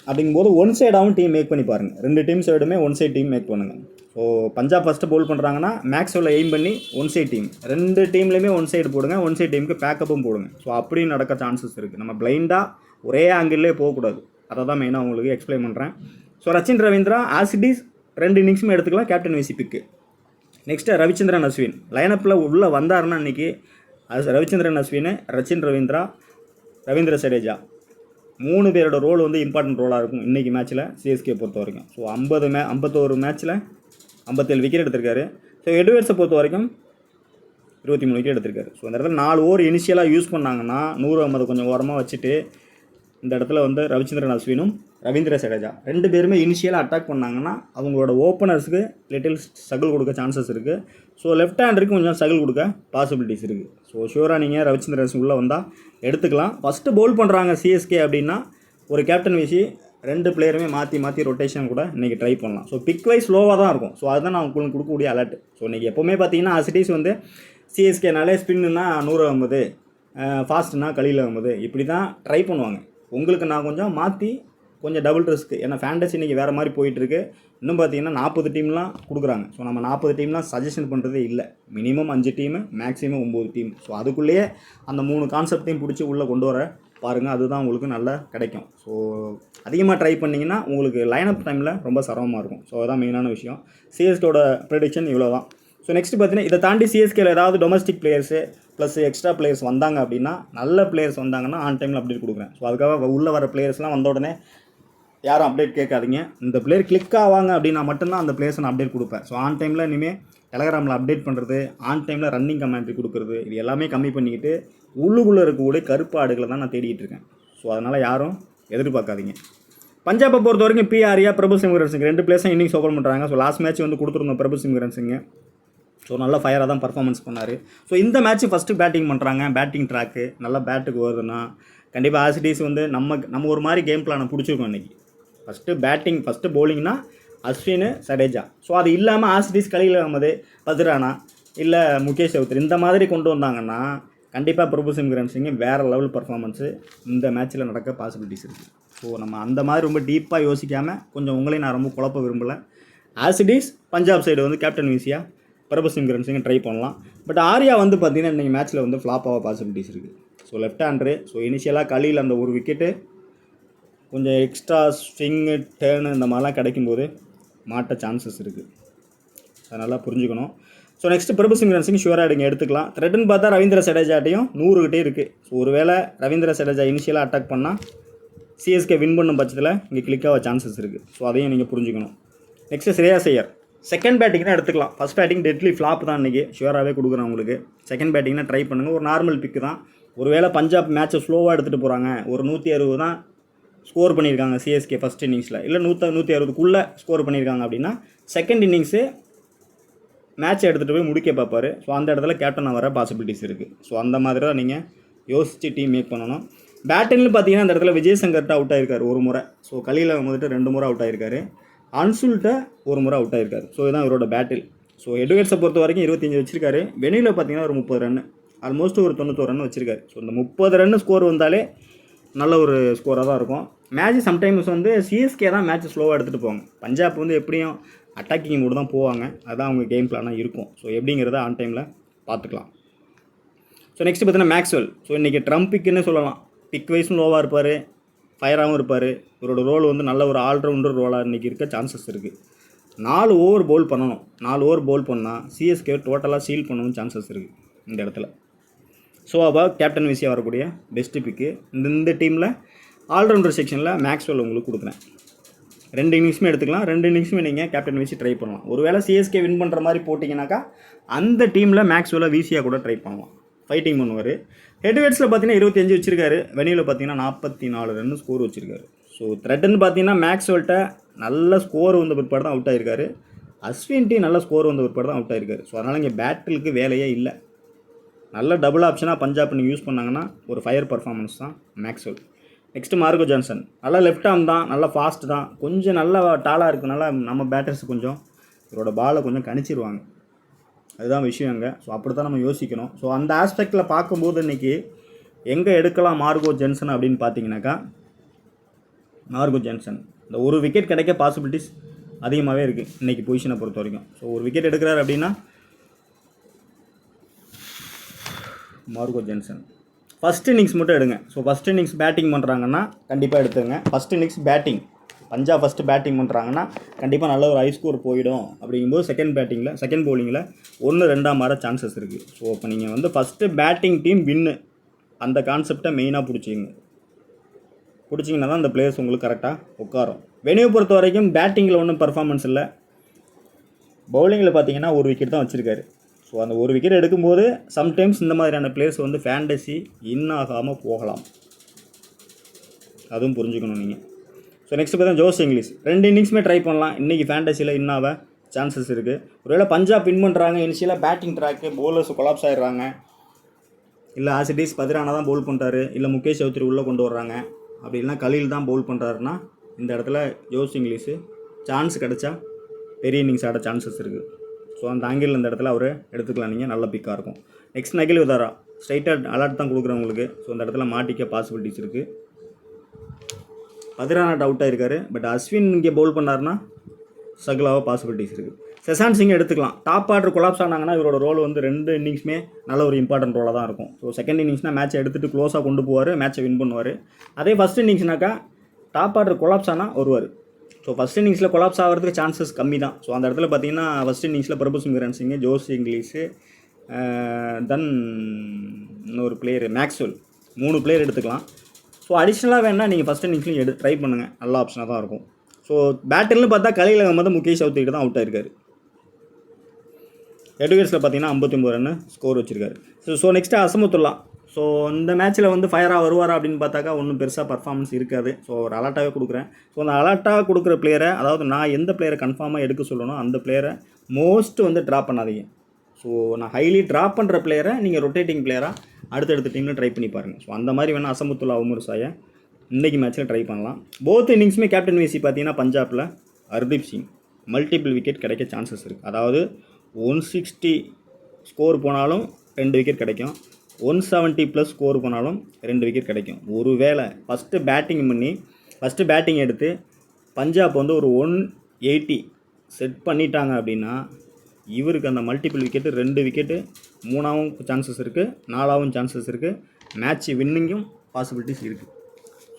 அப்படிங்கும்போது ஒன் சைடாகவும் டீம் மேக் பண்ணி பாருங்கள். 2 டீம் சைடுமே ஒன் சைட் டீம் மேக் பண்ணுங்கள். ஸோ பஞ்சாப் ஃபஸ்ட்டு பவுல் பண்ணுறாங்கன்னா மேக்ஸ்வெல்லை எய்ம் பண்ணி ஒன் சைட் டீம், 2 டீம்லேயுமே ஒன் சைடு போடுங்க, ஒன் சைட் டீமுக்கு பேக்கப்பும் போடுங்க. ஸோ அப்படி நடக்க சான்சஸ் இருக்குது. நம்ம பிளைண்டாக ஒரே ஆங்கிள்லேயே போகக்கூடாது. அதை தான் மெயினாக உங்களுக்கு எக்ஸ்பிளைன் பண்ணுறேன். ஸோ ரச்சின் ரவீந்திரா ஆசிடிஸ் 2 இன்னிங்ஸுமே எடுத்துக்கலாம், கேப்டன் விசி பிக்கு. நெக்ஸ்ட்டு ரவிச்சந்திரன் அஸ்வின் லைனப்பில் உள்ளே வந்தாருன்னா இன்றைக்கி ரவிச்சந்திரன் அஸ்வின், ரச்சின் ரவீந்திரா, ரவீந்திர ஜடேஜா 3 பேரோட ரோல் வந்து இம்பார்ட்டன்ட் ரோலாக இருக்கும் இன்றைக்கி மேட்ச்சில் சிஎஸ்கே பொறுத்த வரைக்கும். ஸோ 51 மேட்ச்சில் 57 விக்கெட் எடுத்திருக்காரு. ஸோ எட்வர்ட்ஸை பொறுத்த வரைக்கும் 23 விக்கெட் எடுத்திருக்காரு. ஸோ இந்த இடத்துல 4 ஓவர் இனிஷியலாக யூஸ் பண்ணாங்கன்னா 150 கொஞ்சம் ஓரமாக வச்சுட்டு இந்த இடத்துல வந்து ரவிச்சந்திரன் அஸ்வினும் ரவீந்திர ஜடேஜா 2 பேருமே இனிஷியலாக அட்டாக் பண்ணாங்கன்னா அவங்களோட ஓப்பனர்ஸுக்கு லிட்டில் ஸ்ட்ரகிள் கொடுக்க சான்சஸ் இருக்குது. ஸோ லெஃப்ட் ஹேண்டருக்கு கொஞ்சம் ஸ்ட்ரகிள் கொடுக்க பாசிபிலிட்டிஸ் இருக்குது. ஸோ ஷூராக நீங்கள் ரவிச்சந்திரன் அஸ்வின் உள்ளே வந்தால் எடுத்துக்கலாம். ஃபஸ்ட்டு பவுல் பண்ணுறாங்க சிஎஸ்கே அப்படின்னா ஒரு கேப்டன் விசி 2 பிளேயருமே மாற்றி ரொட்டேஷன் கூட இன்றைக்கி ட்ரை பண்ணலாம். ஸோ பிக் வைஸ் ஸ்லோவாக தான் இருக்கும். ஸோ அதுதான் நான் உங்களுக்கு கொடுக்கக்கூடிய அலர்ட். ஸோ இன்றைக்கி எப்போவுமே பார்த்தீங்கன்னா அசிட்டிஸ் வந்து சிஎஸ்கேனாலே ஸ்பின்னுனா 150, ஃபாஸ்ட்னா கலியில் 50 இப்படி தான் ட்ரை பண்ணுவாங்க. உங்களுக்கு நான் கொஞ்சம் மாற்றி கொஞ்சம் டபுள் ரிஸ்க்கு, ஏன்னா ஃபேண்டசி இன்றைக்கி வேறு மாதிரி போயிட்டுருக்கு. இன்னும் பார்த்தீங்கன்னா 40 டீம்லாம் கொடுக்குறாங்க. ஸோ நம்ம 40 டீம்லாம் சஜஷன் பண்ணுறதே இல்லை. Minimum 5 team, maximum 9 team. So அதுக்குள்ளேயே அந்த 3 கான்செப்டையும் பிடிச்சி உள்ளே கொண்டு வர பாருங்கள், அதுதான் உங்களுக்கு நல்லா கிடைக்கும். ஸோ அதிகமாக ட்ரை பண்ணிங்கன்னா உங்களுக்கு லைனப் டைமில் ரொம்ப சிரமமாக இருக்கும். ஸோ அதுதான் மெயினான விஷயம். சிஎஸ்கேவோட ப்ரெடிக்ஷன் இவ்வளோ தான். ஸோ நெக்ஸ்ட் பார்த்தீங்கன்னா இதை தாண்டி சிஎஸ்கேல ஏதாவது domestic players plus extra players வந்தாங்க அப்படின்னா, நல்ல பிளேயர்ஸ் வந்தாங்கன்னா ஆன் டைமில் அப்டேட் கொடுக்குறேன். ஸோ அதுக்காக உள்ளே வர பிளேயர்ஸ்லாம் வந்த உடனே யாரும் அப்டேட் கேட்காதீங்க. இந்த பிளேயர் கிளிக் ஆவாங்க அப்படின்னா மட்டும்தான் அந்த பிளேயர்ஸை நான் அப்டேட் கொடுப்பேன். ஸோ ஆன் டைமில் இனிமேல் டெலகிராமில் அப்டேட் பண்ணுறது, ஆன் டைமில் ரன்னிங் கமெண்ட்ரி கொடுக்குறது, இது எல்லாமே கம்மி பண்ணிக்கிட்டு உள்ளுக்குள்ளே இருக்கக்கூடிய கருப்பு ஆடுகளை தான் நான் தேடிட்டு இருக்கேன். ஸோ அதனால் யாரும் எதிர்பார்க்காதீங்க. பஞ்சாபை பொறுத்த வரைக்கும் பிஆரியா, பிரபு சிம்ரன் சிங் 2 பிளேயர்ஸும் இன்னிங்ஸ் ஓப்பன் பண்ணுறாங்க. ஸோ லாஸ்ட் மேட்ச் வந்து கொடுத்துருந்தோம் பிரபு சிம்ரன் சிங். ஸோ நல்லா ஃபயராக தான் பர்ஃபார்மன்ஸ் பண்ணார். ஸோ இந்த மேட்ச்சு ஃபஸ்ட்டு பேட்டிங் பண்ணுறாங்க. பேட்டிங் ட்ராக்கு நல்லா பேட்டுக்கு வருதுன்னா கண்டிப்பாக ஆசிடிஸ் வந்து நம்ம ஒரு மாதிரி கேம் பிளானை பிடிச்சிருக்கோம் இன்றைக்கி. ஃபஸ்ட்டு பவுலிங்னா அஸ்வின், ஜடேஜா. ஸோ அது இல்லாமல் ஆசிடிஸ் கலியில் அகமது, பத்ரானா இல்லை முகேஷ் சௌத்ரி இந்த மாதிரி கொண்டு வந்தாங்கன்னா கண்டிப்பாக பிரபு சிம்ரன் சிங் வேறு லெவல் பர்ஃபார்மன்ஸு இந்த மேட்ச்சில் நடக்க பாசிபிலிட்டிஸ் இருக்குது. ஸோ நம்ம அந்த மாதிரி ரொம்ப டீப்பாக யோசிக்காமல் கொஞ்சம் உங்களையும் நான் ரொம்ப குழப்ப விரும்பலை. ஆசிடிஸ் பஞ்சாப் சைடு வந்து கேப்டன் விசியாக பிரபு சிம்ரன் சிங் ட்ரை பண்ணலாம். பட் ஆர்யா வந்து பார்த்திங்கன்னா இன்றைக்கி மேட்ச்சில் வந்து ஃப்ளாப் ஆக பாசிபிலிட்டிஸ் இருக்குது. So left hander. ஸோ இனிஷியலாக கலியில் அந்த ஒரு விக்கெட்டு கொஞ்சம் எக்ஸ்ட்ரா ஸ்விங்கு, டேர்னு இந்த மாதிரிலாம் கிடைக்கும்போது மாட்ட சான்சஸ் இருக்குது. அதனால் புரிஞ்சுக்கணும். ஸோ நெக்ஸ்ட்டு பிரபு சிம்ரன் சிங் ஷுவராக எடுங்க, எடுத்துக்கலாம். த்ரெட்டுன்னு பார்த்தா ரவீந்திர ஜடேஜாட்டையும் 100 கிட்டே இருக்குது. ஸோ ஒருவேளை ரவீந்திர ஜடேஜா இனிஷியலாக அட்டாக் பண்ணால் சிஎஸ்கே வின் பண்ணும் பட்சத்தில் இங்கே கிளிக் ஆக சான்சஸ் இருக்குது. ஸோ அதையும் நீங்கள் புரிஞ்சுக்கணும். நெக்ஸ்ட்டு ஸ்ரேயாஸ் ஐயர் செகண்ட் பேட்டிங்னா எடுத்துக்கலாம். ஃபஸ்ட் பேட்டிங் டெட்லி ஃப்ளாப் தான் இன்றைக்கி, ஷுவராகவே கொடுக்குறேன் உங்களுக்கு. செகண்ட் பேட்டிங்னா ட்ரை பண்ணுங்கள். ஒரு நார்மல் பிக்கு தான். ஒருவேளை பஞ்சாப் மேட்ச்சை ஸ்லோவாக எடுத்துகிட்டு போகிறாங்க, ஒரு 160 தான் ஸ்கோர் பண்ணியிருக்காங்க சிஎஸ்கே ஃபஸ்ட் இன்னிங்ஸில், இல்லை 160க்குள்ளே ஸ்கோர் பண்ணியிருக்காங்க அப்படின்னா செகண்ட் இன்னிங்ஸு மேட்ச்சை எடுத்துகிட்டு போய் முடிக்க பார்ப்பார். ஸோ அந்த இடத்துல கேப்டனாக வர பாசிபிலிட்டிஸ் இருக்குது. ஸோ அந்த மாதிரி தான் நீங்கள் யோசித்து டீம் மேக் பண்ணணும். பேட்டிங்னு பார்த்தீங்கன்னா அந்த இடத்துல விஜய் சங்கர்ட்ட அவுட் ஆகிருக்காரு 1 முறை. ஸோ கலியில் வந்துட்டு 2 முறை அவுட் ஆகிருக்காரு. அன்சுல்ட்ட 1 முறை அவுட் ஆகிருக்காரு. ஸோ இதுதான் இவரோட பேட்டில். ஸோ எட்வர்ட்ஸை பொறுத்த வரைக்கும் 25 வச்சிருக்காரு. வெளியில் பார்த்தீங்கன்னா ஒரு 30 ரன், ஆல்மோஸ்ட் ஒரு 91 ரன் வச்சிருக்காரு. ஸோ இந்த 30 ரன் ஸ்கோர் வந்தாலே நல்ல ஒரு ஸ்கோராக தான் இருக்கும். மேட்ச் சம்டைம்ஸ் வந்து சிஎஸ்கே தான் மேட்ச் ஸ்லோவாக எடுத்துகிட்டு போவாங்க. பஞ்சாப் வந்து எப்படியும் அட்டாக்கிங் மூடு தான் போவாங்க. அதுதான் அவங்க கேம் பிளானாக இருக்கும். ஸோ எப்படிங்கிறத ஆன் டைமில் பார்த்துக்கலாம். ஸோ நெக்ஸ்ட் பார்த்தீங்கன்னா மேக்ஸ்வெல். ஸோ இன்றைக்கி ட்ரம்பிக்குன்னு சொல்லலாம். பிக் வைஸும் லோவாக இருப்பார், ஃபயராகவும் இருப்பார். இவரோட ரோல் வந்து நல்ல ஒரு ஆல்ரவுண்டர் ரோலாக இன்றைக்கி இருக்க சான்சஸ் இருக்குது. 4 ஓவர் பவுல் பண்ணணும். 4 ஓவர் பவுல் பண்ணால் சிஎஸ்கே டோட்டலாக சீல் பண்ணவும் சான்சஸ் இருக்குது இந்த இடத்துல. ஸோ அப்போ கேப்டன் விசியாக வரக்கூடிய பெஸ்ட்டு பிக்கு இந்த டீமில் ஆல்ரவுண்டர் செக்ஷனில் மேக்ஸ்வெல் உங்களுக்கு கொடுக்குறேன். 2 இன்னிங்ஸுமே எடுத்துக்கலாம். 2 இன்னிங்ஸுமே நீங்கள் கேப்டன் விசி ட்ரை பண்ணலாம். ஒருவேளை சிஎஸ்கே வின் பண்ணுற மாதிரி போட்டிங்கனாக்கா அந்த டீமில் மேக்ஸ்வெல்லை விசியாக கூட ட்ரை பண்ணலாம். ஃபைட்டிங் பண்ணுவார். ஹெட்வர்ட்ஸில் பார்த்தீங்கன்னா 25 வச்சிருக்காரு. வெனியில் பார்த்தீங்கன்னா 44 ரன் ஸ்கோர் வச்சிருக்காரு. ஸோ த்ரெட்டுன்னு பார்த்தீங்கன்னா மேக்ஸ்வெல்ட்ட நல்ல ஸ்கோர் வந்த பிற்பாடு தான் அவுட் ஆகிருக்காரு. அஸ்வின் நல்ல ஸ்கோர் வந்த பிற்பாடு தான் அவுட் ஆகிருக்காரு. ஸோ அதனால் இங்கே பேட்டிலுக்கு வேலையே இல்லை. நல்ல டபுள் ஆப்ஷனாக பஞ்சாப் நீங்கள் யூஸ் பண்ணாங்கன்னா ஒரு ஃபயர் பர்ஃபார்மன்ஸ் தான் மேக்ஸ்வெல். நெக்ஸ்ட்டு மார்கோ ஜான்சன் நல்லா லெஃப்ட் ஆர்ம் தான், நல்லா ஃபாஸ்ட் தான், கொஞ்சம் நல்லா டாலாக இருக்கனால நம்ம பேட்டர்ஸ் கொஞ்சம் இவரோட பாலை கொஞ்சம் கணிச்சிருவாங்க. அதுதான் விஷயங்க. ஸோ அப்படி தான் நம்ம யோசிக்கணும். ஸோ அந்த ஆஸ்பெக்டில் பார்க்கும்போது இன்றைக்கி எங்கே எடுக்கலாம் மார்கோ ஜான்சன் அப்படின்னு பார்த்தீங்கன்னாக்கா, மார்கோ ஜான்சன் இந்த ஒரு விக்கெட் கிடைக்க பாசிபிலிட்டிஸ் அதிகமாகவே இருக்குது இன்றைக்கி பொசிஷனை பொறுத்த வரைக்கும். ஸோ ஒரு விக்கெட் எடுக்கிறார் அப்படின்னா மார்கோ ஜான்சன் ஃபஸ்ட் இன்னிங்ஸ் மட்டும் எடுங்க. ஸோ ஃபஸ்ட் இன்னிங்ஸ் பேட்டிங் பண்ணுறாங்கன்னா கண்டிப்பாக எடுத்துங்க. First innings batting Punjab first batting பண்ணுறாங்கன்னா கண்டிப்பாக நல்ல ஒரு ஹை ஸ்கோர் போயிடும். அப்படிங்கும்போது செகண்ட் பவுலிங்கில் 1-2 மாற சான்சஸ் இருக்குது. ஸோ இப்போ நீங்கள் வந்து ஃபஸ்ட்டு பேட்டிங் டீம் வின்னு அந்த கான்செப்டை மெயினாக பிடிச்சிங்கன்னா தான் அந்த பிளேயர்ஸ் உங்களுக்கு கரெக்டாக உட்காரும். வெனியூ பொறுத்த வரைக்கும் பேட்டிங்கில் ஒன்றும் பர்ஃபார்மன்ஸ் இல்லை. பவுலிங்கில் பார்த்தீங்கன்னா ஒரு விக்கெட் தான் வச்சுருக்காரு. ஸோ அந்த ஒரு விக்கெட் எடுக்கும்போது சம்டைம்ஸ் இந்த மாதிரியான பிளேயர்ஸ் வந்து ஃபேண்டசி ஆகாமல் போகலாம். அதுவும் புரிஞ்சுக்கணும் நீங்கள். ஸோ நெக்ஸ்ட் பார்த்தா ஜோஸ் இங்கிலீஷ் 2 இன்னிங்ஸுமே ட்ரை பண்ணலாம். இன்றைக்கி ஃபேண்டசியில் இன்னாக சான்சஸ் இருக்குது. ஒருவேளை பஞ்சாப் வின் பண்ணுறாங்க, இனிஷியலாக பேட்டிங் ட்ராக்கு பவுலர்ஸ் கொலாப்ஸ் ஆகிடுறாங்க, இல்லை ஆசிடிஸ் பதிரானா தான் பவுல் பண்ணுறாரு, இல்லை முகேஷ் சௌத்ரி உள்ளே கொண்டு வர்றாங்க, அப்படி இல்லைனா கலீல் தான் பவுல் பண்ணுறாருன்னா இந்த இடத்துல ஜோஸ் இங்கிலீஷு சான்ஸ் கிடச்சா பெரிய இன்னிங்ஸ் ஆட சான்சஸ் இருக்குது. ஸோ அந்த ஆங்கிள் இந்த இடத்துல அவர் எடுத்துக்கலாம், நீங்கள் நல்ல பிக்காக இருக்கும். நெக்ஸ்ட் நகில் விதாரா ஸ்ட்ரைட்டாக அலர்ட் தான் கொடுக்குறவங்களுக்கு. ஸோ அந்த இடத்துல மாட்டிக்க பாசிபிலிட்டிஸ் இருக்குது. பதிரானாட் அவுட் ஆகிருக்காரு. பட் அஸ்வின் இங்கே பவுல் பண்ணார்னா ஸ்ட்ரகிளாக பாசிபிலிட்டிஸ் இருக்குது. செசான் சிங் எடுத்துக்கலாம். டாப் ஆர்டர் கொலாப்ஸ் ஆனாங்கன்னா இவரோட ரோல் வந்து 2 இன்னிங்ஸுமே நல்ல ஒரு இம்பார்ட்டன்ட் ரோலாக தான் இருக்கும். ஸோ செகண்ட் இன்னிங்ஸ்னால் மேட்சை எடுத்துகிட்டு க்ளோஸாக கொண்டு போவார், மேட்சை வின் பண்ணுவார். அதே ஃபஸ்ட் இன்னிங்ஸ்னாக்கா டாப் ஆர்டர் கொலாப்ஸ் ஆனால் வருவார். ஸோ ஃபஸ்ட் இன்னிங்ஸில் கொலாப்ஸ் ஆகிறதுக்கு சான்சஸ் கம்மி தான். ஸோ அந்த இடத்துல பார்த்தீங்கன்னா ஃபஸ்ட் இன்னிங்ஸில் பிரபுசிம்ரன் சிங், ஜோஸ் இங்கிலீஷு, தென் இன்னொரு பிளேயர் மேக்ஸ்வெல், 3 பிளேயர் எடுத்துக்கலாம். ஸோ அடிஷ்னலாக வேணால் நீங்கள் ஃபஸ்ட் இன்னிங்ஸ்லையும் ட்ரை பண்ணுங்கள், நல்ல ஆப்ஷனாக தான் இருக்கும். ஸோ பேட்டில்னு பார்த்தா கலீல் அகமது முகேஷ் சௌத்ரி தான் அவுட் ஆயிருக்காரு. ஹெட்விகேட்ஸில் பார்த்தீங்கன்னா 59 ரன் ஸ்கோர் வச்சுருக்காரு. So next Azmatullah. ஸோ இந்த மேட்ச்சில் வந்து ஃபயராக வருவாரா அப்படின்னு பார்த்தாக்கா ஒன்றும் பெருசாக பர்ஃபார்மன்ஸ் இருக்காது. ஸோ ஒரு அலர்ட்டாகவே கொடுக்குறேன். ஸோ அந்த அலர்ட்டாக கொடுக்குற பிளேயரை, அதாவது நான் எந்த பிளேயரை கன்ஃபார்மாக எடுக்க சொல்லணும் அந்த பிளேயரை மோஸ்ட்டு வந்து ட்ராப் பண்ணாதீங்க. ஸோ நான் ஹைலி ட்ராப் பண்ணுற பிளேயரை நீங்கள் ரொட்டேட்டிங் பிளேயராக அடுத்தடுத்த டீமில் ட்ரை பண்ணி பாருங்கள். ஸோ அந்த மாதிரி வேணால் அசமத்துல்லா உமர் சாயை இன்றைக்கி மேட்ச்சில் ட்ரை பண்ணலாம். போத் இன்னிங்ஸுமே கேப்டன் வைசி பார்த்தீங்கன்னா பஞ்சாபில் ஹர்தீப் சிங் மல்டிபிள் விக்கெட் கிடைக்க சான்சஸ் இருக்குது. அதாவது 160 ஸ்கோர் போனாலும் 2 விக்கெட் கிடைக்கும், 170 ப்ளஸ் ஸ்கோர் போனாலும் 2 விக்கெட் கிடைக்கும். ஒருவேளை ஃபஸ்ட்டு பேட்டிங் எடுத்து பஞ்சாப் வந்து ஒரு 180 செட் பண்ணிட்டாங்க அப்படின்னா இவருக்கு அந்த மல்டிபிள் விக்கெட்டு 2 விக்கெட்டு 3ஆவும் சான்சஸ் இருக்குது, 4ஆவும் சான்சஸ் இருக்குது, மேட்ச் வின்னிங்கும் பாசிபிலிட்டிஸ் இருக்குது.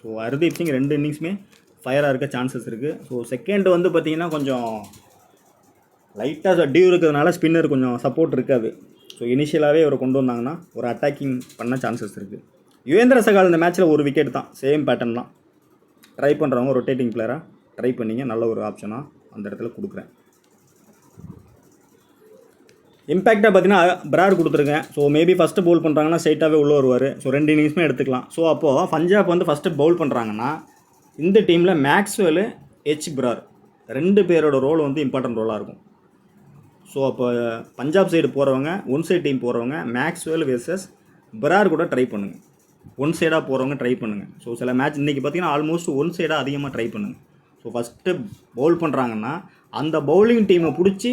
ஸோ ஹர்தீப் சிங் 2 இன்னிங்ஸுமே ஃபயராக இருக்க சான்சஸ் இருக்குது. ஸோ செகண்ட் வந்து பார்த்திங்கன்னா கொஞ்சம் லைட்டாக டியூ இருக்கிறதுனால ஸ்பின்னர் கொஞ்சம் சப்போர்ட் இருக்காது. ஸோ இனிஷியலாகவே அவரை கொண்டு வந்தாங்கன்னா ஒரு அட்டாக்கிங் பண்ண சான்சஸ் இருக்குது. யுவேந்திர சகால் இந்த மேட்ச்சில் ஒரு விக்கெட் தான், சேம் பேட்டர்ன் தான். ட்ரை பண்ணுறவங்க ரொட்டேட்டிங் பிளேயராக ட்ரை பண்ணிங்க, நல்ல ஒரு ஆப்ஷனாக அந்த இடத்துல கொடுக்குறேன். இம்பேக்டாக பார்த்தீங்கன்னா பிராட் கொடுத்துருக்கேன். ஸோ மேபி ஃபஸ்ட்டு பவுல் பண்ணுறாங்கன்னா ஸ்ட்ரைட்டாகவே உள்ளே வருவார். ஸோ 2 இன்னிங்ஸுமே எடுத்துக்கலாம். ஸோ அப்போது பஞ்சாப் வந்து ஃபஸ்ட்டு பவுல் பண்ணுறாங்கன்னா இந்த டீமில் மேக்ஸ்வெல், பிரார் 2 பேரோட ரோல் வந்து இம்பார்ட்டன்ட் ரோலாக இருக்கும். ஸோ அப்போ பஞ்சாப் சைடு போகிறவங்க, ஒன் சைடு டீம் போகிறவங்க மேக்ஸ்வெல் வெர்சஸ் பிரார் கூட ட்ரை பண்ணுங்கள். ஒன் சைடாக போகிறவங்க ட்ரை பண்ணுங்கள். ஸோ சில மேட்ச் இன்றைக்கி பார்த்தீங்கன்னா ஆல்மோஸ்ட் ஒன் சைடாக அதிகமாக ட்ரை பண்ணுங்கள். ஸோ ஃபஸ்ட்டு பவுல் பண்ணுறாங்கன்னா அந்த பவுலிங் டீமை பிடிச்சி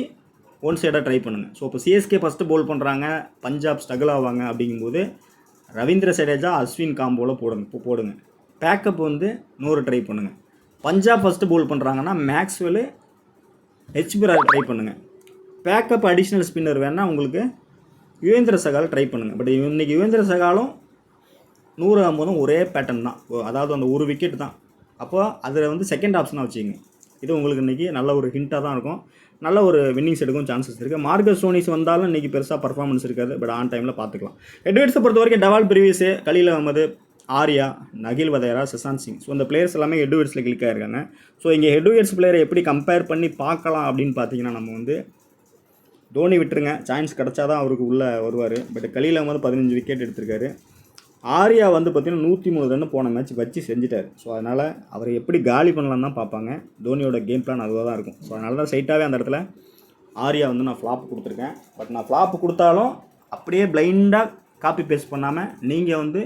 ஒன் சைடாக ட்ரை பண்ணுங்கள். ஸோ இப்போ சிஎஸ்கே ஃபஸ்ட்டு பவுல் பண்ணுறாங்க, பஞ்சாப் ஸ்ட்ரகிள் ஆவாங்க அப்படிங்கும்போது ரவீந்திர ஜடேஜா அஸ்வின் காம்போவில் போடுங்க. பேக்கப் வந்து 100 ட்ரை பண்ணுங்கள். பஞ்சாப் ஃபஸ்ட்டு பவுல் பண்ணுறாங்கன்னா மேக்ஸ்வெல், பிரார் ட்ரை பண்ணுங்கள். பேக்கப் அடிஷ்னல் ஸ்பின்னர் வேணால் உங்களுக்கு யுவேந்திர சகால் ட்ரை பண்ணுங்கள். பட் இன்றைக்கி யுவேந்திர சகாலும் 150 ஒரே பேட்டர்ன் தான், அதாவது அந்த ஒரு விக்கெட் தான். அப்போ அதில் வந்து செகண்ட் ஆப்ஷனாக வச்சுக்கிங்க. இது உங்களுக்கு இன்றைக்கி நல்ல ஒரு ஹிண்ட்டாக தான் இருக்கும், நல்ல ஒரு வின்னிங்ஸ் எடுக்கும் சான்சஸ் இருக்குது. மார்கஸ் ஸ்டோனிஸ் வந்தாலும் இன்றைக்கி பெருசாக பர்ஃபார்மன்ஸ் இருக்காது, பட் ஆன் டைமில் பார்த்துக்கலாம். ஹெட்விகேட்ஸை பொறுத்த வரைக்கும் டவால் பிரிவிஸு, கலீல் அகமது, ஆர்யா, நகில் வதேரா, செசான் சிங். ஸோ இந்த பிளேயர்ஸ் எல்லாமே ஹெட்விகேட்ஸில் கிளிக் ஆகிருக்காங்க. ஸோ இங்கே ஹெட்விகேட்ஸ் பிளேயரை எப்படி கம்பேர் பண்ணி பார்க்கலாம் அப்படின்னு பார்த்தீங்கன்னா நம்ம வந்து தோனி விட்டுருங்க, சான்ஸ் கிடச்சா தான் அவருக்கு உள்ளே வருவார். பட் கலீல் அகமது 15 விக்கெட் எடுத்திருக்காரு. ஆர்யா வந்து பார்த்திங்கன்னா 103 ரன் போன மேட்ச் வச்சு செஞ்சுட்டார். ஸோ அதனால் அவரை எப்படி காலி பண்ணலான்னு தான் பார்ப்பாங்க. தோனியோட கேம் பிளான் அதுவாக தான் இருக்கும். ஸோ அதனால தான் ஸ்ட்ரைட்டாகவே அந்த இடத்துல ஆர்யா வந்து நான் ஃப்ளாப் கொடுத்துருக்கேன். பட் நான் ஃப்ளாப் கொடுத்தாலும் அப்படியே பிளைண்டாக காப்பி பேஸ்ட் பண்ணாமல் நீங்கள் வந்து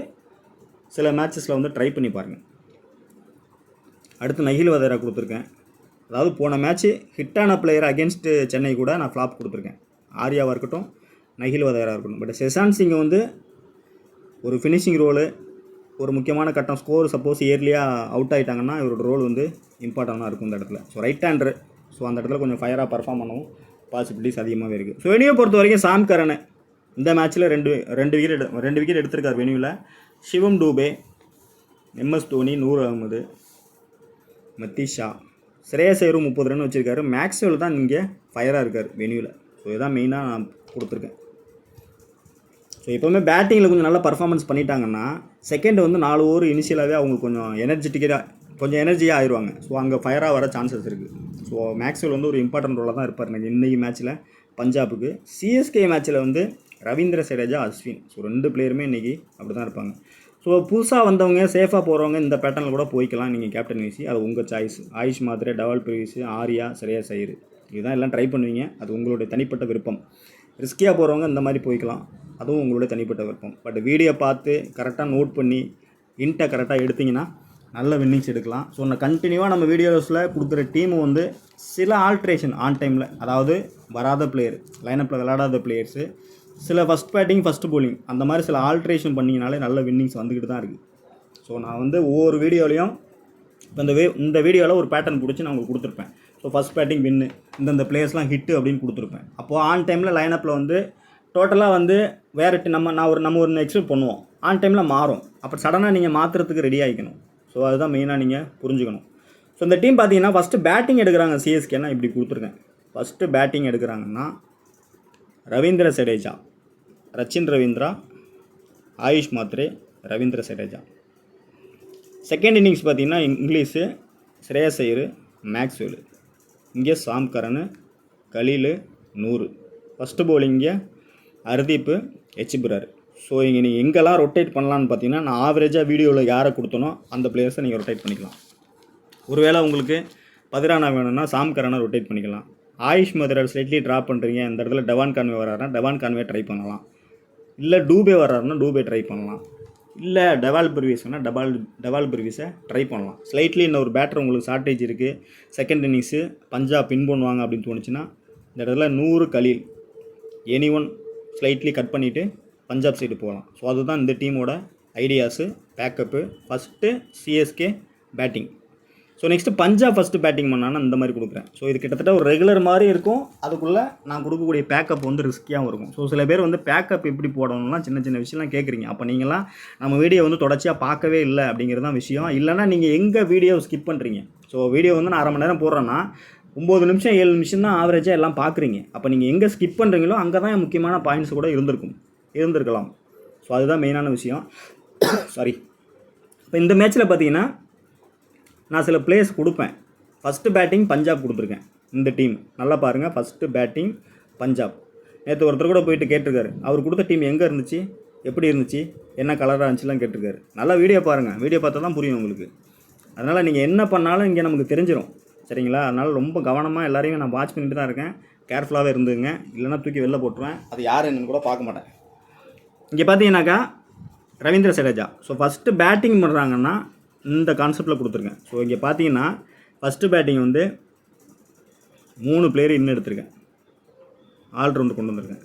சில மேட்சஸில் வந்து ட்ரை பண்ணி பாருங்கள். அடுத்து நகில் வதேரா கொடுத்துருக்கேன். அதாவது போன மேட்ச்சு ஹிட்டான பிளேயர் அகேன்ஸ்ட்டு சென்னை கூட நான் ஃப்ளாப் கொடுத்துருக்கேன். ஆர்யாவாக இருக்கட்டும், நகில் வதேரா இருக்கட்டும். பட் செசான் சிங்கை வந்து ஒரு ஃபினிஷிங் ரோலு, ஒரு முக்கியமான கட்டம், ஸ்கோர் சப்போஸ் இயர்லியாக அவுட் ஆகிட்டாங்கன்னா இவரோட ரோல் வந்து இம்பார்ட்டண்ட்டாக இருக்கும் இந்த இடத்துல. ஸோ ரைட் ஹேண்டரு, ஸோ அந்த இடத்துல கொஞ்சம் ஃபயராக பர்ஃபார்ம் பண்ணவும் பாசிபிலிட்டிஸ் அதிகமாகவே இருக்குது. ஸோ வெனியூவை பொறுத்த வரைக்கும் சாம் கரன் இந்த மேட்ச்சில் 2 விக்கெட் எடுத்திருக்கார் வெனியூவில். சிவம் டூபே, எம்எஸ் தோனி, நூர் அகமது, மத்தீஷா, ஸ்ரேயஸ் ஐயரும் 30 ரன் வச்சுருக்காரு. மேக்ஸ்வெல் தான் இங்கே ஃபயராக இருக்கார் வெனியூவில். ஸோ இதுதான் மெயினாக நான் கொடுத்துருக்கேன். ஸோ எப்போவுமே பேட்டிங்கில் கொஞ்சம் நல்லா பர்ஃபார்மன்ஸ் பண்ணிட்டாங்கன்னா செகண்ட் வந்து 4 ஓவர் இனிஷியலாகவே அவங்களுக்கு கொஞ்சம் எனர்ஜியாக ஆயிடுவாங்க. ஸோ அங்கே ஃபயராக வர சான்சஸ் இருக்குது. ஸோ மேக்ஸ்வெல் வந்து ஒரு இம்பார்ட்டன்ட் ரோலாக தான் இருப்பார் எனக்கு இன்றைக்கி மேட்ச்சில் பஞ்சாபுக்கு. சிஎஸ்கே மேட்ச்சில் வந்து ரவீந்திர ஜடேஜா, அஸ்வின், ஸோ 2 பிளேயருமே இன்றைக்கி அப்படி தான் இருப்பாங்க. ஸோ புதுசாக வந்தவங்க சேஃபாக போகிறவங்க இந்த பேட்டர்னில் கூட போய்க்கலாம். நீங்கள் கேப்டன் வைசி அது உங்கள் சாய்ஸ். ஆயுஷ் மாத்ரே, டவால் பிரவீஸ், ஆர்யா, ஸ்ரேயஸ் ஐயர் இதுதான் எல்லாம் ட்ரை பண்ணுவீங்க. அது உங்களுடைய தனிப்பட்ட விருப்பம். ரிஸ்கியாக போகிறவங்க இந்த மாதிரி போய்க்கலாம். அதுவும் உங்களுடைய தனிப்பட்ட விருப்பம். பட் வீடியோ பார்த்து கரெக்டாக நோட் பண்ணி இன்ட்டை கரெக்டாக எடுத்திங்கன்னா நல்ல வின்னிங்ஸ் எடுக்கலாம். ஸோ நான் கண்டினியூவாக நம்ம வீடியோஸில் கொடுக்குற டீமு வந்து சில ஆல்ட்ரேஷன் ஆன் டைமில், அதாவது வராத பிளேயர், லைனப்பில் விளையாடாத பிளேயர்ஸு, சில ஃபஸ்ட் பேட்டிங் ஃபஸ்ட்டு bowling அந்த மாதிரி சில ஆல்ட்ரேஷன் பண்ணிங்கனாலே நல்ல வின்னிங்ஸ் வந்துக்கிட்டு தான் இருக்குது. ஸோ நான் வந்து ஒவ்வொரு வீடியோலையும் இந்த வீடியோவில் ஒரு பேட்டர்ன் பிடிச்சி நான் உங்களுக்கு கொடுத்துருப்பேன். ஸோ ஃபஸ்ட் பேட்டிங் வின்னு, இந்தந்த பிளேயர்ஸ்லாம் ஹிட்டு அப்படின்னு கொடுத்துருப்பேன். அப்போது ஆன் டைமில் லைனப்பில் வந்து டோட்டலாக வந்து வேறு நம்ம ஒரு எக்ஸ்பெக்ட் பண்ணுவோம். ஆன் டைமில் மாறும். அப்போ சடனாக நீங்கள் மாற்றுறதுக்கு ரெடி ஆகிக்கணும். ஸோ அதுதான் மெயினாக நீங்கள் புரிஞ்சுக்கணும். ஸோ இந்த டீம் பார்த்தீங்கன்னா ஃபஸ்ட்டு பேட்டிங் எடுக்கிறாங்க சிஎஸ்கேனா இப்படி கொடுத்துருக்கேன். ஃபஸ்ட்டு பேட்டிங் எடுக்கிறாங்கன்னா ரவீந்திர ஜடேஜா, ரச்சின் ரவீந்திரா, ஆயுஷ் மாத்ரே, ரவீந்திர ஜடேஜா. செகண்ட் இன்னிங்ஸ் பார்த்தீங்கன்னா இங்கிலீஷு, ஸ்ரேயஸ் ஐயர், மேக்ஸ்வெல். இங்கே சாம் கரன், கலீல், 100. ஃபஸ்ட்டு பவுலிங்கே ஹர்தீப், எச்பிரர். ஸோ இங்கே நீங்கள் எங்கெல்லாம் ரொட்டேட் பண்ணலான்னு பார்த்தீங்கன்னா நான் ஆவரேஜாக வீடியோவில் யாரை கொடுத்தனோ அந்த பிளேயர்ஸை நீங்கள் ரொட்டேட் பண்ணிக்கலாம். ஒருவேளை உங்களுக்கு பதிரானா வேணும்னா சாம் கரனை ரொட்டேட் பண்ணிக்கலாம். ஆயுஷ் மாத்ரே ஸ்லைட்லி ட்ராப் பண்ணுறீங்க, இந்த இடத்துல டவான் கான்வே வராருன்னா டவான் கான்வே ட்ரை பண்ணலாம். இல்லை டூபே வர்றாருன்னா டூபே ட்ரை பண்ணலாம். இல்லை டவால் பிரவீஸ்னா டவால் பிரவீஸை ட்ரை பண்ணலாம். ஸ்லைட்லி இன்னும் ஒரு பேட்டர் உங்களுக்கு ஷார்ட்டேஜ் இருக்குது, செகண்ட் இன்னிங்ஸு பஞ்சாப் பின் பண்ணுவாங்க அப்படின்னு தோணுச்சுன்னா இந்த இடத்துல 100 Khaleel, any one slightly cut பண்ணிவிட்டு பஞ்சாப் சைடு போகலாம். ஸோ அதுதான் இந்த டீமோட ideas, backup. First CSK batting. So next Punjab first batting பண்ணான்னா இந்த மாதிரி கொடுக்குறேன். ஸோ இது கிட்டத்தட்ட ஒரு ரெகுலர் மாதிரி இருக்கும். அதுக்குள்ளே நான் கொடுக்கக்கூடிய பேக்கப் வந்து ரிஸ்கியாகவும் இருக்கும். ஸோ சில பேர் வந்து பேக்கப் எப்படி போடணும்லாம் சின்ன சின்ன விஷயம்லாம் கேட்குறீங்க. அப்போ நீங்களாம் நம்ம வீடியோ வந்து தொடர்ச்சியாக பார்க்கவே இல்லை அப்படிங்கிறது தான் விஷயம். இல்லைனா நீங்கள் எங்கே வீடியோ ஸ்கிப் பண்ணுறீங்க. ஸோ வீடியோ வந்து நான் 1/2 மணி நேரம் போடுறேன்னா 9 நிமிஷம் 7 நிமிஷம் தான் ஆவரேஜாக எல்லாம் பார்க்குறீங்க. அப்போ நீங்கள் எங்கே ஸ்கிப் பண்ணுறீங்களோ அங்கே தான் முக்கியமான பாயிண்ட்ஸ் கூட இருந்திருக்கலாம். ஸோ அதுதான் மெயினான விஷயம். சாரி. இப்போ இந்த மேட்ச்சில் பார்த்தீங்கன்னா நான் சில பிளேயர்ஸ் கொடுப்பேன். ஃபஸ்ட்டு பேட்டிங் பஞ்சாப் கொடுத்துருக்கேன். இந்த டீம் நல்லா பாருங்கள். First batting Punjab. நேற்று ஒருத்தர் கூட போயிட்டு கேட்டிருக்காரு, அவர் கொடுத்த டீம் எங்கே இருந்துச்சு, எப்படி இருந்துச்சு, என்ன கலராக இருந்துச்சுலாம் கேட்டிருக்காரு. நல்லா வீடியோ பாருங்கள். வீடியோ பார்த்தா தான் புரியும் உங்களுக்கு. அதனால் நீங்கள் என்ன பண்ணாலும் இங்கே நமக்கு தெரிஞ்சிடும். சரிங்களா? அதனால் ரொம்ப கவனமாக எல்லாரையும் நான் வாட்ச் பண்ணிட்டு தான் இருக்கேன். கேர்ஃபுல்லாகவே இருந்துங்க. இல்லைனா தூக்கி வெளில போட்டுருவேன். அது யார் என்னன்னு கூட பார்க்க மாட்டேன். இங்கே பார்த்தீங்கன்னாக்கா Ravindra Jadeja. So first batting பண்ணுறாங்கன்னா இந்த கான்செப்டில் கொடுத்துருக்கேன். ஸோ இங்கே பார்த்தீங்கன்னா ஃபஸ்ட்டு பேட்டிங் வந்து 3 பிளேயர் இன்னும் எடுத்திருக்கேன். ஆல்ரவுண்டு கொண்டு வந்திருக்கேன்.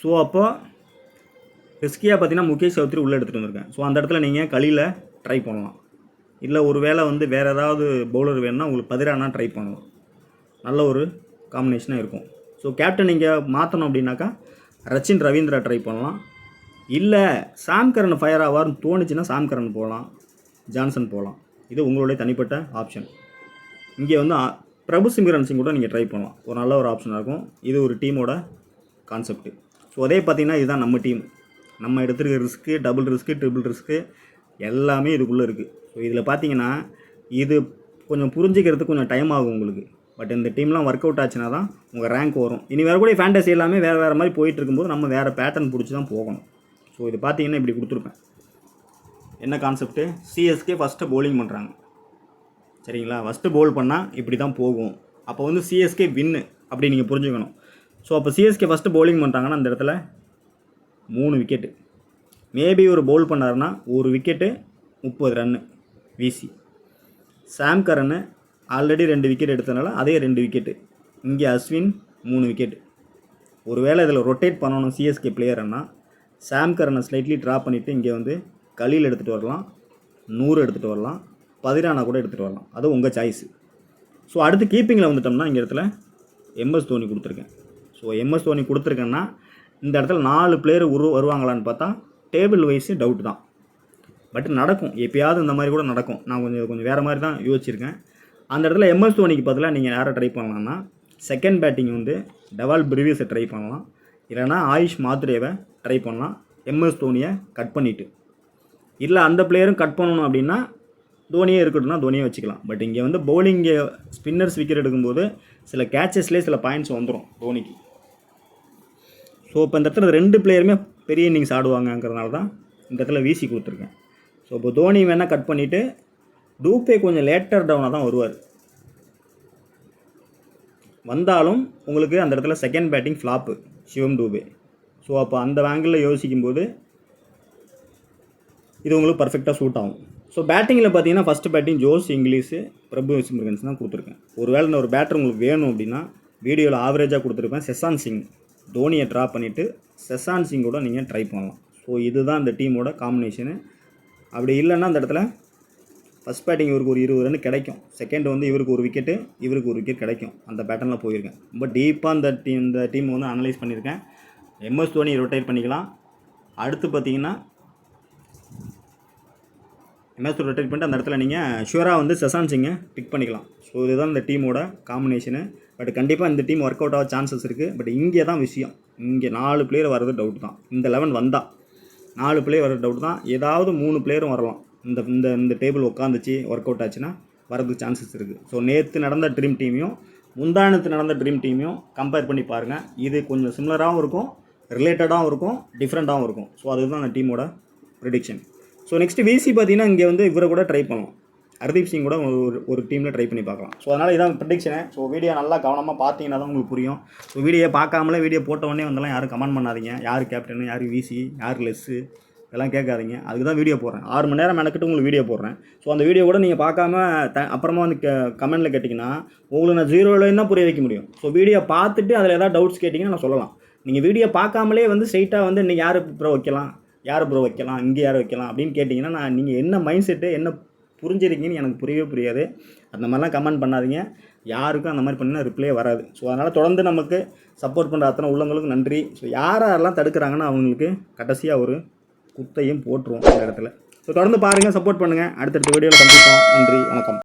ஸோ அப்போ ரிஸ்கியாக பார்த்தீங்கன்னா முகேஷ் சௌத்ரி உள்ளே எடுத்துகிட்டு வந்திருக்கேன். ஸோ அந்த இடத்துல நீங்கள் கலியில் ட்ரை பண்ணலாம். இல்லை ஒரு வேளை வந்து வேறு ஏதாவது பவுலர் வேணும்னா உங்களுக்கு பதிரானா ட்ரை பண்ணலாம். நல்ல ஒரு காம்பினேஷனாக இருக்கும். ஸோ கேப்டன் நீங்கள் மாற்றணும் அப்படின்னாக்கா ரச்சின் ரவீந்திரா ட்ரை பண்ணலாம். இல்லை சாம் கரன் ஃபயர் ஆவார்னு தோணுச்சுன்னா சாம் கரன் போகலாம், ஜான்சன் போகலாம். இது உங்களுடைய தனிப்பட்ட ஆப்ஷன். இங்கே வந்து பிரபு சிம்ரன் சிங் கூட நீங்கள் ட்ரை பண்ணலாம். ஒரு நல்ல ஒரு ஆப்ஷனாக இருக்கும். இது ஒரு டீமோட கான்செப்ட்டு. ஸோ அதே பார்த்திங்கன்னா இதுதான் நம்ம டீம். நம்ம எடுத்துருக்க risk, double risk, triple risk எல்லாமே இதுக்குள்ளே இருக்குது. ஸோ இதில் பார்த்தீங்கன்னா இது கொஞ்சம் புரிஞ்சிக்கிறதுக்கு கொஞ்சம் டைம் ஆகும் உங்களுக்கு. பட் இந்த டீம்லாம் ஒர்க் அவுட் ஆச்சுன்னா தான் உங்கள் ரேங்க் வரும். இனி வரக்கூடிய ஃபேண்டசி எல்லாமே வேறு மாதிரி போயிட்டு இருக்கும்போது நம்ம வேறு பேட்டர்ன் பிடிச்சி தான் போகணும். ஸோ இது பார்த்தீங்கன்னா இப்படி கொடுத்துருப்பேன். என்ன கான்செப்ட்டு, சிஎஸ்கே ஃபஸ்ட்டு பவுலிங் பண்ணுறாங்க. சரிங்களா? ஃபஸ்ட்டு பவுல் பண்ணால் இப்படி தான் போகும். அப்போ வந்து சிஎஸ்கே வின்னு அப்படி நீங்கள் புரிஞ்சுக்கணும். ஸோ அப்போ சிஎஸ்கே ஃபஸ்ட்டு பவுலிங் பண்ணுறாங்கன்னா அந்த இடத்துல 3 விக்கெட்டு. மேபி ஒரு பவுல் பண்ணாருன்னா 1 விக்கெட்டு 30 ரன்னு வீசி. சாம் கரன் ஆல்ரெடி 2 விக்கெட் எடுத்தனால அதே 2 விக்கெட்டு. இங்கே அஸ்வின் 3 விக்கெட்டு. ஒருவேளை இதில் ரொட்டேட் பண்ணணும் சிஎஸ்கே பிளேயர்னா சாம் கரனை ஸ்லைட்லி ட்ராப் பண்ணிவிட்டு இங்கே வந்து கலீல் எடுத்துகிட்டு வரலாம், 100 எடுத்துகிட்டு வரலாம், பதிரானா கூட எடுத்துகிட்டு வரலாம். அது உங்கள் சாய்ஸு. ஸோ அடுத்து கீப்பிங்கில் வந்துட்டோம்னா இங்கே இடத்துல எம்எஸ் தோனி கொடுத்துருக்கேன். ஸோ எம்எஸ் தோனி கொடுத்துருக்கேன்னா இந்த இடத்துல 4 பிளேயர் வருவாங்களான்னு பார்த்தா டேபிள் வைஸு டவுட் தான். பட் நடக்கும், எப்பயாவது இந்த மாதிரி கூட நடக்கும். நான் கொஞ்சம் வேறு மாதிரி தான் யோசிச்சிருக்கேன். அந்த இடத்துல எம்எஸ் தோனிக்கு பதிலாக நீங்கள் யாரை ட்ரை பண்ணலாம்னா, செகண்ட் பேட்டிங் வந்து டெவால் பிரிவியஸை ட்ரை பண்ணலாம், இல்லைனா ஆயுஷ் மாத்ரேவை ட்ரை பண்ணலாம். எம்எஸ் தோனியை கட் பண்ணிவிட்டு, இல்லை அந்த பிளேயரும் கட் பண்ணணும் அப்படின்னா தோனியே இருக்கட்டும்னா தோனியை வச்சுக்கலாம். பட் இங்கே வந்து பவுலிங்கு ஸ்பின்னர்ஸ் விக்கெட் எடுக்கும்போது சில கேச்சஸ்லேயே சில பாயிண்ட்ஸ் வந்துடும் தோனிக்கு. ஸோ இப்போ இந்த இடத்துல 2 பிளேயருமே பெரிய இன்னிங்ஸ் ஆடுவாங்கங்கிறதுனால தான் இந்த இடத்துல வீசி கொடுத்துருக்கேன். ஸோ இப்போ தோனி வேணால் கட் பண்ணிவிட்டு டூபே கொஞ்சம் லேட்டர் டவுனாக தான் வருவார். வந்தாலும் உங்களுக்கு அந்த இடத்துல செகண்ட் பேட்டிங் ஃப்ளாப்பு சிவம் டூபே. ஸோ அப்போ அந்த ஆங்கிளில் யோசிக்கும்போது இது உங்களுக்கு பர்ஃபெக்டாக சூட் ஆகும். ஸோ பேட்டிங்கில் பார்த்தீங்கன்னா ஃபஸ்ட்டு பேட்டிங் ஜோஸ் இங்கிலீஷு, பிரபு முருகன்ஸ் தான் கொடுத்துருக்கேன். ஒருவேளை ஒரு பேட்டர் உங்களுக்கு வேணும் அப்படின்னா வீடியோவில் ஆவரேஜாக கொடுத்துருப்பேன். செசான் சிங் தோனியை ட்ராப் பண்ணிவிட்டு செசான் சிங்கோட நீங்கள் ட்ரை பண்ணலாம். ஸோ இதுதான் இந்த டீமோட காம்பினேஷனு. அப்படி இல்லைன்னா அந்த இடத்துல ஃபஸ்ட் பேட்டிங் இவருக்கு ஒரு 20 ரன் கிடைக்கும், செகண்ட் வந்து இவருக்கு ஒரு விக்கெட்டு, இவருக்கு ஒரு விக்கெட் கிடைக்கும். அந்த பேட்டர்னில் போயிருக்கேன். ரொம்ப டீப்பாக இந்த டீம் வந்து அனலைஸ் பண்ணியிருக்கேன். எம்எஸ் தோனி ரொட்டேட் பண்ணிக்கலாம். அடுத்து பார்த்தீங்கன்னா எம்எஸ் தோனி ரொட்டேட் பண்ணிட்டு அந்த இடத்துல நீங்கள் ஷுவராக வந்து செசான் சிங்கை பிக் பண்ணிக்கலாம். ஸோ இதுதான் இந்த டீமோட காம்பினேஷனு. பட் கண்டிப்பாக இந்த டீம் ஒர்க் அவுட் ஆக சான்சஸ் இருக்குது. பட் இங்கே தான் விஷயம், இங்கே 4 பிளேயர் வர்றது டவுட் தான். இந்த 11 வந்தால் 4 பிளேயர் வர்றது டவுட் தான். ஏதாவது 3 பிளேயரும் வரலாம். இந்த டேபிள் உட்காந்துச்சு ஒர்க் அவுட் ஆச்சுன்னா வரதுக்கு சான்சஸ் இருக்குது. ஸோ நேற்று நடந்த ட்ரீம் டீமையும் முந்தானத்து நடந்த ட்ரீம் டீமையும் கம்பேர் பண்ணி பாருங்கள். இது கொஞ்சம் சிமிலராகவும் இருக்கும், ரிலேட்டடாகவும் இருக்கும், டிஃப்ரெண்ட்டாகவும் இருக்கும். ஸோ அதுதான் அந்த டீமோட ப்ரிடிக்ஷன். ஸோ நெக்ஸ்ட்டு விசி பார்த்தீங்கன்னா இங்கே வந்து இவரை கூட ட்ரை பண்ணலாம், ஹர்தீப் சிங் கூட ஒரு டீமில் ட்ரை பண்ணி பார்க்கலாம். ஸோ அதனால் இதான் ப்ரிடிக்ஷனு. ஸோ வீடியோ நல்லா கவனமாக பார்த்தீங்கன்னா தான் உங்களுக்கு புரியும். ஸோ வீடியோ பார்க்காமலே வீடியோ போட்ட உடனே வந்தாலும் யாரும் கமெண்ட் பண்ணாதீங்க, யார் கேப்டனு, யார் விசி, யார் லெஸ்ஸு, இதெல்லாம் கேட்காதீங்க. அதுக்கு தான் வீடியோ போடுறேன். 6 மணி நேரம் மெனக்கிட்டு உங்களுக்கு வீடியோ போடுறேன். ஸோ அந்த வீடியோ கூட நீங்கள் பார்க்காம அப்புறமா வந்து கமெண்ட்டில் கேட்டிங்கன்னா உங்களுக்கு நான் 0 தான் புரிய வைக்க முடியும். ஸோ வீடியோ பார்த்துட்டு அதில் ஏதாவது டவுட்ஸ் கேட்டிங்கன்னா நான் சொல்லலாம். நீங்கள் வீடியோ பார்க்காமலே வந்து ஸ்ட்ரைட்டாக வந்து இன்றைக்கி யார் ப்ரோ வைக்கலாம், யார் ப்ரோ வைக்கலாம், இங்கே யார் வைக்கலாம் அப்படின்னு கேட்டிங்கன்னா நீங்கள் என்ன மைண்ட் செட்டு என்ன புரிஞ்சிருக்கீங்கன்னு எனக்கு புரியாது. அந்த மாதிரிலாம் கமெண்ட் பண்ணாதீங்க. யாருக்கும் அந்த மாதிரி பண்ணால் ரிப்ளே வராது. ஸோ அதனால் தொடர்ந்து நமக்கு சப்போர்ட் பண்ணுற அத்தனை உள்ளவங்களுக்கும் நன்றி. ஸோ யாரெல்லாம் தடுக்கிறாங்கன்னா அவங்களுக்கு கடைசியாக ஒரு குத்தையும் போட்டுருவோம் இந்த இடத்துல. ஸோ தொடர்ந்து பாருங்கள், சப்போர்ட் பண்ணுங்கள். அடுத்தடுத்த வீடியோவில் சந்திப்போம். நன்றி, வணக்கம்.